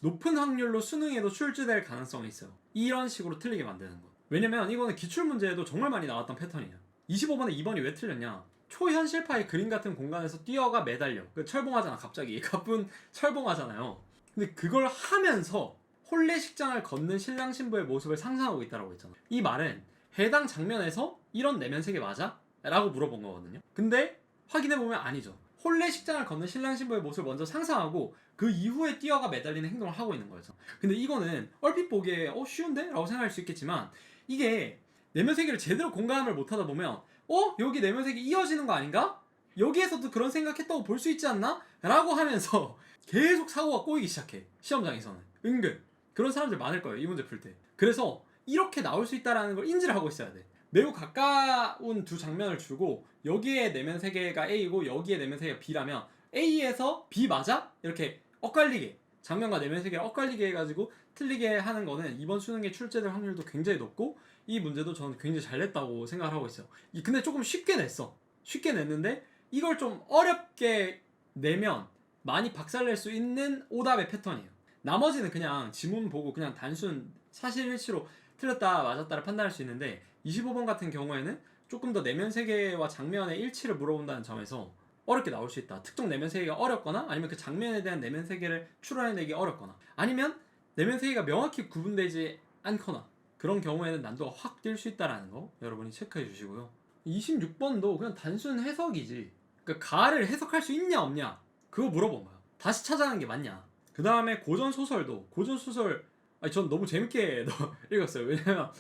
높은 확률로 수능에도 출제될 가능성이 있어요. 이런 식으로 틀리게 만드는 거. 왜냐면 이거는 기출문제에도 정말 많이 나왔던 패턴이야. 25번에 2번이 왜 틀렸냐, 초현실파의 그림 같은 공간에서 뛰어가 매달려 철봉하잖아. 갑자기 가쁜 철봉하잖아요. 근데 그걸 하면서 혼례식장을 걷는 신랑 신부의 모습을 상상하고 있다고 했잖아. 이 말은 해당 장면에서 이런 내면색이 맞아? 라고 물어본 거거든요. 근데 확인해보면 아니죠. 혼례 식장을 걷는 신랑 신부의 모습을 먼저 상상하고 그 이후에 뛰어가 매달리는 행동을 하고 있는 거죠. 근데 이거는 얼핏 보기에 쉬운데? 라고 생각할 수 있겠지만 이게 내면세계를 제대로 공감을 못하다 보면 여기 내면색이 이어지는 거 아닌가? 여기에서도 그런 생각했다고 볼 수 있지 않나? 라고 하면서 계속 사고가 꼬이기 시작해. 시험장에서는 은근 그런 사람들 많을 거예요, 이 문제 풀 때. 그래서 이렇게 나올 수 있다는 걸 인지를 하고 있어야 돼. 매우 가까운 두 장면을 주고 여기에 내면 세계가 A고 여기에 내면 세계가 B라면 A에서 B 맞아? 이렇게 엇갈리게, 장면과 내면 세계를 엇갈리게 해가지고 틀리게 하는 거는 이번 수능에 출제될 확률도 굉장히 높고, 이 문제도 저는 굉장히 잘 냈다고 생각을 하고 있어요. 근데 조금 쉽게 냈어. 쉽게 냈는데 이걸 좀 어렵게 내면 많이 박살낼 수 있는 오답의 패턴이에요. 나머지는 그냥 지문 보고 그냥 단순 사실일치로 틀렸다 맞았다를 판단할 수 있는데 25번 같은 경우에는 조금 더 내면 세계와 장면의 일치를 물어본다는 점에서 어렵게 나올 수 있다. 특정 내면 세계가 어렵거나 아니면 그 장면에 대한 내면 세계를 추론해내기 어렵거나 아니면 내면 세계가 명확히 구분되지 않거나 그런 경우에는 난도가 확 뛸 수 있다는 거 여러분이 체크해 주시고요. 26번도 그냥 단순 해석이지, 그러니까 가를 해석할 수 있냐 없냐 그거 물어본 거야. 다시 찾아가는 게 맞냐. 그 다음에 고전소설도 고전소설 전 너무 재밌게 읽었어요. 왜냐면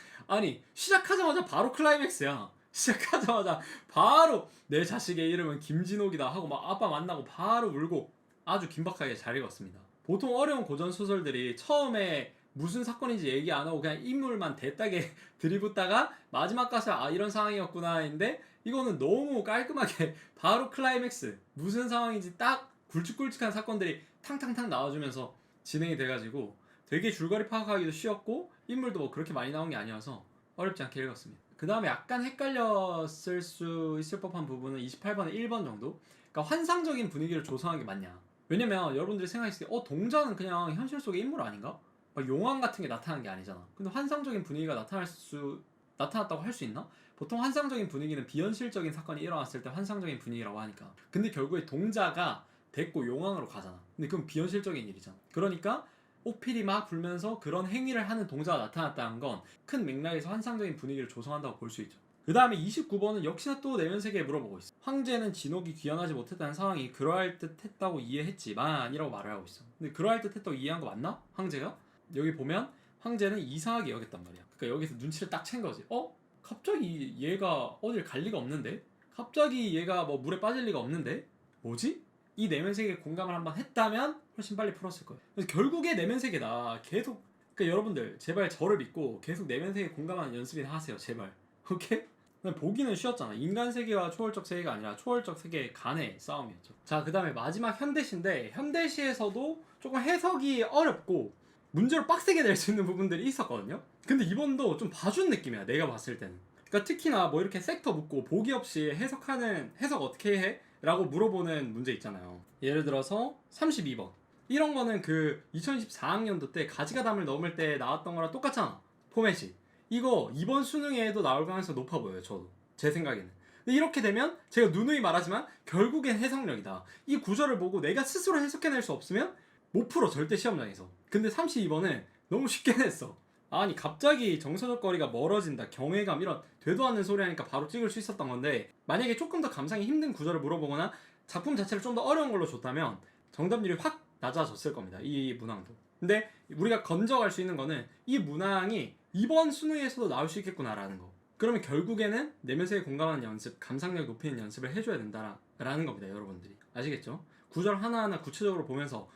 시작하자마자 바로 클라이맥스야. 시작하자마자 바로 내 자식의 이름은 김진옥이다 하고 막 아빠 만나고 바로 울고 아주 긴박하게 잘 읽었습니다. 보통 어려운 고전소설들이 처음에 무슨 사건인지 얘기 안 하고 그냥 인물만 대따게 들이붓다가 마지막 가서 이런 상황이었구나 인데, 이거는 너무 깔끔하게 바로 클라이맥스 무슨 상황인지 딱 굵직굵직한 사건들이 탕탕탕 나와주면서 진행이 돼가지고 되게 줄거리 파악하기도 쉬웠고 인물도 뭐 그렇게 많이 나온 게 아니어서 어렵지 않게 읽었습니다. 그 다음에 약간 헷갈렸을 수 있을 법한 부분은 28번에 1번 정도. 그러니까 환상적인 분위기를 조성한 게 맞냐. 왜냐면 여러분들이 생각했을 때 동자는 그냥 현실 속의 인물 아닌가? 막 용왕 같은 게 나타난 게 아니잖아. 근데 환상적인 분위기가 나타났다고 할 수 있나? 보통 환상적인 분위기는 비현실적인 사건이 일어났을 때 환상적인 분위기라고 하니까. 근데 결국에 동자가 됐고 용왕으로 가잖아. 근데 그건 비현실적인 일이잖아. 그러니까 옥필이 막 불면서 그런 행위를 하는 동자가 나타났다는 건 큰 맥락에서 환상적인 분위기를 조성한다고 볼 수 있죠. 그 다음에 29번은 역시나 또 내면세계에 물어보고 있어. 황제는 진옥이 귀환하지 못했다는 상황이 그러할 듯 했다고 이해했지만 이라고 말을 하고 있어. 근데 그러할 듯 했다고 이해한 거 맞나? 황제가? 여기 보면 황제는 이상하게 여겼단 말이야. 그러니까 여기서 눈치를 딱 챈 거지. 갑자기 얘가 어딜 갈 리가 없는데? 갑자기 얘가 뭐 물에 빠질 리가 없는데? 뭐지? 이 내면세계에 공감을 한번 했다면 훨씬 빨리 풀었을 거예요. 그래서 결국에 내면세계다. 계속, 그러니까 여러분들 제발 저를 믿고 계속 내면세계에 공감하는 연습이나 하세요. 제발. 오케이? 보기는 쉬웠잖아. 인간 세계와 초월적 세계가 아니라 초월적 세계 간의 싸움이었죠. 자, 그 다음에 마지막 현대시인데 현대시에서도 조금 해석이 어렵고 문제로 빡세게 낼 수 있는 부분들이 있었거든요. 근데 이번도 좀 봐준 느낌이야, 내가 봤을 때는. 그러니까 특히나 뭐 이렇게 섹터 묻고 보기 없이 해석 어떻게 해? 라고 물어보는 문제 있잖아요. 예를 들어서 32번 이런 거는 그 2024학년도 때 가지가담을 넘을 때 나왔던 거랑 똑같잖아, 포맷이. 이거 이번 수능에도 나올 가능성이 높아 보여요, 저도. 제 생각에는. 근데 이렇게 되면 제가 누누이 말하지만 결국엔 해석력이다. 이 구절을 보고 내가 스스로 해석해낼 수 없으면 못 풀어, 절대 시험장에서. 근데 32번은 너무 쉽게 냈어. 갑자기 정서적 거리가 멀어진다, 경외감, 이런 되도 않는 소리 하니까 바로 찍을 수 있었던 건데, 만약에 조금 더 감상이 힘든 구절을 물어보거나 작품 자체를 좀 더 어려운 걸로 줬다면 정답률이 확 낮아졌을 겁니다, 이 문항도. 근데 우리가 건져갈 수 있는 거는 이 문항이 이번 수능에서도 나올 수 있겠구나라는 거. 그러면 결국에는 내면세에 공감하는 연습, 감상력 높이는 연습을 해줘야 된다라는 겁니다, 여러분들이. 아시겠죠? 구절 하나하나 구체적으로 보면서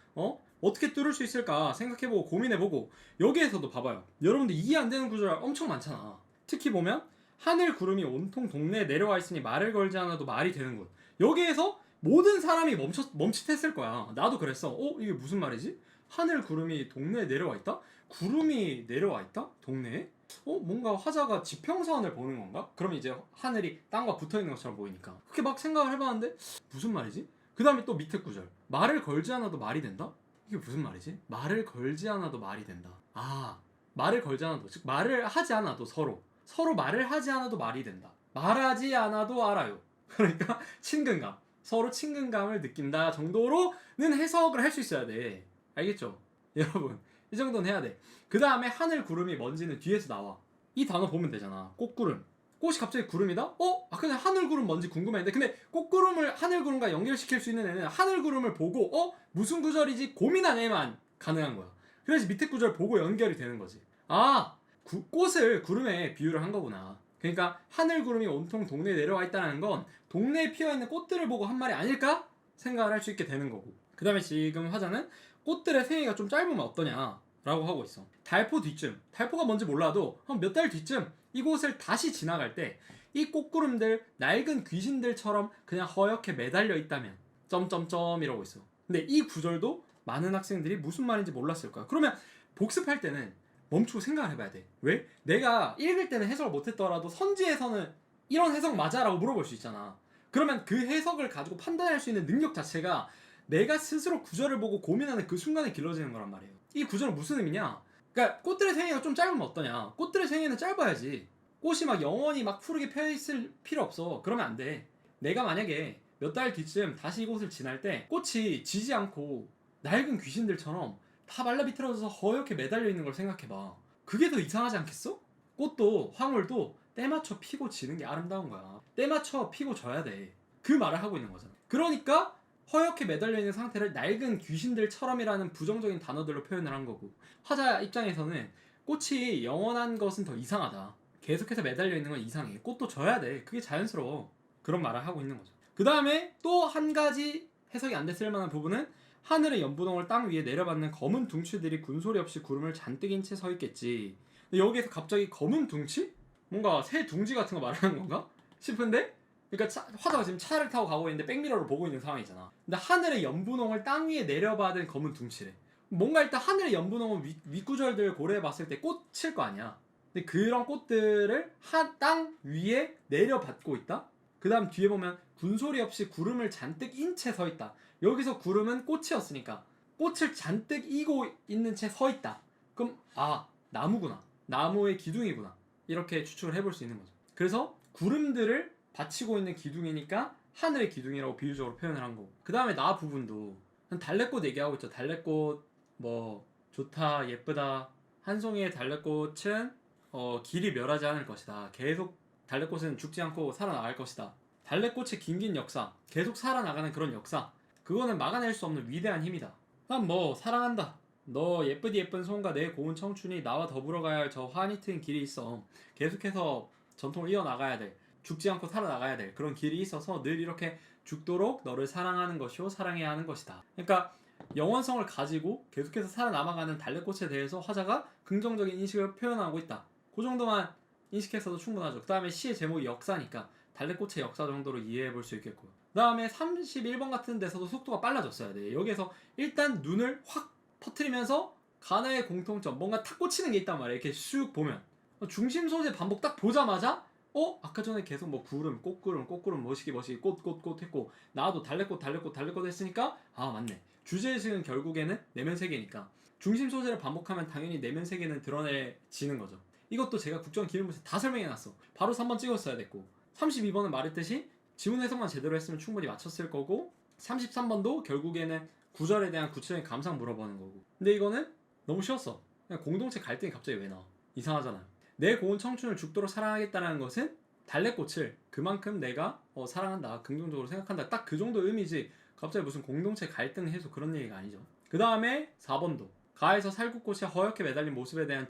어떻게 뚫을 수 있을까 생각해보고 고민해보고, 여기에서도 봐봐요. 여러분들 이해 안 되는 구절 엄청 많잖아. 특히 보면 하늘 구름이 온통 동네에 내려와 있으니 말을 걸지 않아도 말이 되는군. 여기에서 모든 사람이 멈칫했을 거야. 나도 그랬어. 이게 무슨 말이지? 하늘 구름이 동네에 내려와 있다? 구름이 내려와 있다? 동네에? 뭔가 화자가 지평선을 보는 건가? 그럼 이제 하늘이 땅과 붙어있는 것처럼 보이니까 그렇게 막 생각을 해봤는데 무슨 말이지? 그 다음에 또 밑에 구절, 말을 걸지 않아도 말이 된다? 이게 무슨 말이지? 말을 걸지 않아도 말이 된다. 말을 걸지 않아도, 즉 말을 하지 않아도 서로 말을 하지 않아도 말이 된다. 말하지 않아도 알아요. 그러니까 친근감, 서로 친근감을 느낀다 정도로는 해석을 할 수 있어야 돼. 알겠죠? 여러분, 이 정도는 해야 돼. 그 다음에 하늘 구름이 먼지는 뒤에서 나와. 이 단어 보면 되잖아. 꽃구름. 꽃이 갑자기 구름이다? 근데 하늘구름 뭔지 궁금했는데 근데 꽃구름을 하늘구름과 연결시킬 수 있는 애는 하늘구름을 보고 무슨 구절이지? 고민한 애만 가능한 거야. 그래서 밑에 구절 보고 연결이 되는 거지. 꽃을 구름에 비유를 한 거구나. 그러니까 하늘구름이 온통 동네에 내려와 있다는 건 동네에 피어있는 꽃들을 보고 한 말이 아닐까? 생각을 할 수 있게 되는 거고. 그 다음에 지금 화자는 꽃들의 생애가 좀 짧으면 어떠냐 라고 하고 있어. 달포 뒤쯤, 달포가 뭔지 몰라도 한 몇 달 뒤쯤 이곳을 다시 지나갈 때 이 꽃구름들 낡은 귀신들처럼 그냥 허옇게 매달려 있다면 점점점 이러고 있어. 근데 이 구절도 많은 학생들이 무슨 말인지 몰랐을 거야. 그러면 복습할 때는 멈추고 생각을 해봐야 돼. 왜? 내가 읽을 때는 해석을 못했더라도 선지에서는 이런 해석 맞아? 라고 물어볼 수 있잖아. 그러면 그 해석을 가지고 판단할 수 있는 능력 자체가 내가 스스로 구절을 보고 고민하는 그 순간에 길러지는 거란 말이에요. 이 구절은 무슨 의미냐? 그러니까 꽃들의 생애가 좀 짧으면 어떠냐? 꽃들의 생애는 짧아야지. 꽃이 막 영원히 막 푸르게 펴있을 필요 없어. 그러면 안 돼. 내가 만약에 몇 달 뒤쯤 다시 이곳을 지날 때 꽃이 지지 않고 낡은 귀신들처럼 다 말라비틀어져서 허옇게 매달려 있는 걸 생각해봐. 그게 더 이상하지 않겠어? 꽃도 화물도 때 맞춰 피고 지는 게 아름다운 거야. 때 맞춰 피고 져야 돼. 그 말을 하고 있는 거잖아. 그러니까 허옇게 매달려 있는 상태를 낡은 귀신들처럼이라는 부정적인 단어들로 표현을 한 거고, 화자 입장에서는 꽃이 영원한 것은 더 이상하다. 계속해서 매달려 있는 건 이상해. 꽃도 져야 돼. 그게 자연스러워. 그런 말을 하고 있는 거죠. 그 다음에 또 한 가지 해석이 안 됐을 만한 부분은 하늘의 연분홍을 땅 위에 내려받는 검은 둥치들이 군소리 없이 구름을 잔뜩 인 채 서 있겠지. 근데 여기에서 갑자기 검은 둥치? 뭔가 새 둥지 같은 거 말하는 건가? 싶은데? 그러니까 화자가 지금 차를 타고 가고 있는데 백미러로 보고 있는 상황이잖아. 근데 하늘의 연분홍을 땅 위에 내려받은 검은 둥치래. 뭔가 일단 하늘의 연분홍은 윗구절들 고려해 봤을 때 꽃일 거 아니야. 근데 그런 꽃들을 땅 위에 내려받고 있다? 그 다음 뒤에 보면 군소리 없이 구름을 잔뜩 인 채 서 있다. 여기서 구름은 꽃이었으니까 꽃을 잔뜩 이고 있는 채 서 있다. 그럼 나무구나. 나무의 기둥이구나. 이렇게 추측을 해볼 수 있는 거죠. 그래서 구름들을 받치고 있는 기둥이니까 하늘의 기둥이라고 비유적으로 표현을 한 거고. 그 다음에 나 부분도 달래꽃 얘기하고 있죠. 달래꽃 뭐 좋다 예쁘다. 한 송이의 달래꽃은 길이 멸하지 않을 것이다. 계속 달래꽃은 죽지 않고 살아나갈 것이다. 달래꽃의 긴긴 역사, 계속 살아나가는 그런 역사, 그거는 막아낼 수 없는 위대한 힘이다. 난 뭐 사랑한다. 너 예쁘디 예쁜 손과 내 고운 청춘이 나와 더불어 가야 할 저 환히 트인 길이 있어. 계속해서 전통을 이어나가야 돼. 죽지 않고 살아나가야 될 그런 길이 있어서 늘 이렇게 죽도록 너를 사랑하는 것이요 사랑해야 하는 것이다. 그러니까 영원성을 가지고 계속해서 살아남아가는 달래꽃에 대해서 화자가 긍정적인 인식을 표현하고 있다. 그 정도만 인식했어도 충분하죠. 그 다음에 시의 제목이 역사니까 달래꽃의 역사 정도로 이해해 볼 수 있겠고요. 그 다음에 31번 같은 데서도 속도가 빨라졌어야 돼. 여기에서 일단 눈을 확 퍼뜨리면서 가나의 공통점, 뭔가 탁 꽂히는 게 있단 말이야. 이렇게 슉 보면 중심 소재 반복 딱 보자마자 아까 전에 계속 뭐 구름, 꽃구름, 머시기 꽃 했고 나도 달래꽃 했으니까 맞네. 주제의식은 결국에는 내면 세계니까 중심 소재를 반복하면 당연히 내면 세계는 드러내지는 거죠. 이것도 제가 국정 기능부에서 다 설명해놨어. 바로 3번 찍었어야 됐고 32번은 말했듯이 지문 해석만 제대로 했으면 충분히 맞췄을 거고 33번도 결국에는 구절에 대한 구체적인 감상 물어보는 거고. 근데 이거는 너무 쉬웠어. 그냥 공동체 갈등이 갑자기 왜 나와? 이상하잖아요. 내 고운 청춘을 죽도록 사랑하겠다는 것은 달래꽃을 그만큼 내가 사랑한다, 긍정적으로 생각한다, 딱 그 정도 의미지 갑자기 무슨 공동체 갈등 해소 그런 얘기가 아니죠. 그 다음에 4번도 가에서 살구꽃이 허옇게 매달린 모습에 대한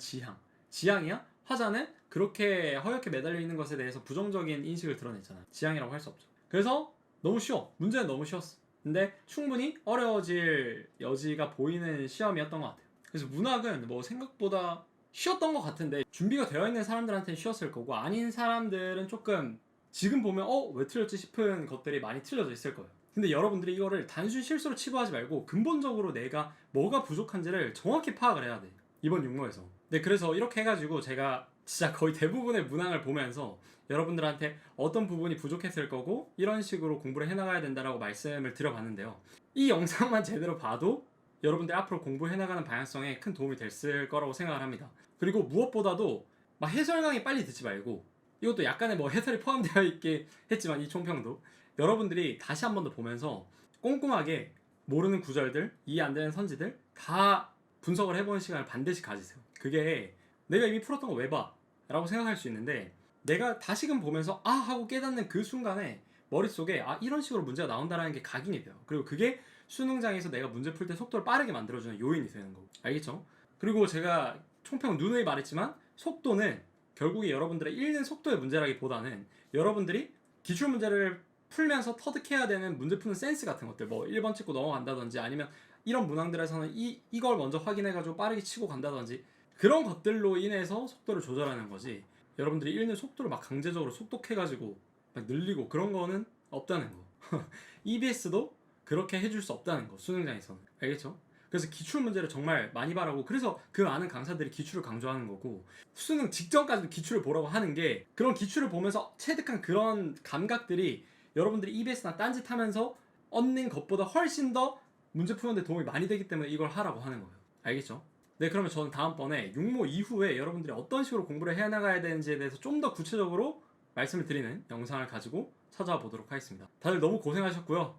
지향이야? 화자는 그렇게 허옇게 매달려 있는 것에 대해서 부정적인 인식을 드러냈잖아. 지향이라고 할 수 없죠. 그래서 너무 쉬워. 문제는 너무 쉬웠어. 근데 충분히 어려워질 여지가 보이는 시험이었던 것 같아요. 그래서 문학은 뭐 생각보다 쉬웠던 것 같은데 준비가 되어 있는 사람들한테는 쉬웠을 거고 아닌 사람들은 조금 지금 보면 왜 틀렸지 싶은 것들이 많이 틀려져 있을 거예요. 근데 여러분들이 이거를 단순 실수로 치부하지 말고 근본적으로 내가 뭐가 부족한지를 정확히 파악을 해야 돼. 이번 육모에서. 네, 그래서 이렇게 해가지고 제가 진짜 거의 대부분의 문항을 보면서 여러분들한테 어떤 부분이 부족했을 거고 이런 식으로 공부를 해나가야 된다라고 말씀을 드려봤는데요. 이 영상만 제대로 봐도 여러분들 앞으로 공부해나가는 방향성에 큰 도움이 됐을 거라고 생각을 합니다. 그리고 무엇보다도 막 해설 강의 빨리 듣지 말고 이것도 약간의 뭐 해설이 포함되어 있긴 했지만 이 총평도 여러분들이 다시 한 번 더 보면서 꼼꼼하게 모르는 구절들, 이해 안 되는 선지들 다 분석을 해보는 시간을 반드시 가지세요. 그게 내가 이미 풀었던 거 왜 봐? 라고 생각할 수 있는데, 내가 다시금 보면서 아 하고 깨닫는 그 순간에 머릿속에 아 이런 식으로 문제가 나온다라는 게 각인이 돼요. 그리고 그게 수능장에서 내가 문제 풀 때 속도를 빠르게 만들어주는 요인이 되는 거고, 알겠죠? 그리고 제가 총평 누누이 말했지만 속도는 결국에 여러분들의 읽는 속도의 문제라기보다는 여러분들이 기출문제를 풀면서 터득해야 되는 문제 푸는 센스 같은 것들, 뭐 1번 찍고 넘어간다든지 아니면 이런 문항들에서는 이걸 먼저 확인해가지고 빠르게 치고 간다든지 그런 것들로 인해서 속도를 조절하는 거지, 여러분들이 읽는 속도를 막 강제적으로 속독해가지고 막 늘리고 그런 거는 없다는 거. EBS도 그렇게 해줄 수 없다는 거, 수능장에서는. 알겠죠? 그래서 기출 문제를 정말 많이 바라고, 그래서 그 많은 강사들이 기출을 강조하는 거고, 수능 직전까지도 기출을 보라고 하는 게 그런 기출을 보면서 체득한 그런 감각들이 여러분들이 EBS나 딴짓 하면서 얻는 것보다 훨씬 더 문제 푸는데 도움이 많이 되기 때문에 이걸 하라고 하는 거예요. 알겠죠? 네, 그러면 저는 다음번에 육모 이후에 여러분들이 어떤 식으로 공부를 해나가야 되는지에 대해서 좀 더 구체적으로 말씀을 드리는 영상을 가지고 찾아와 보도록 하겠습니다. 다들 너무 고생하셨고요.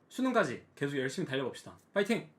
수능까지 계속 열심히 달려봅시다. 파이팅!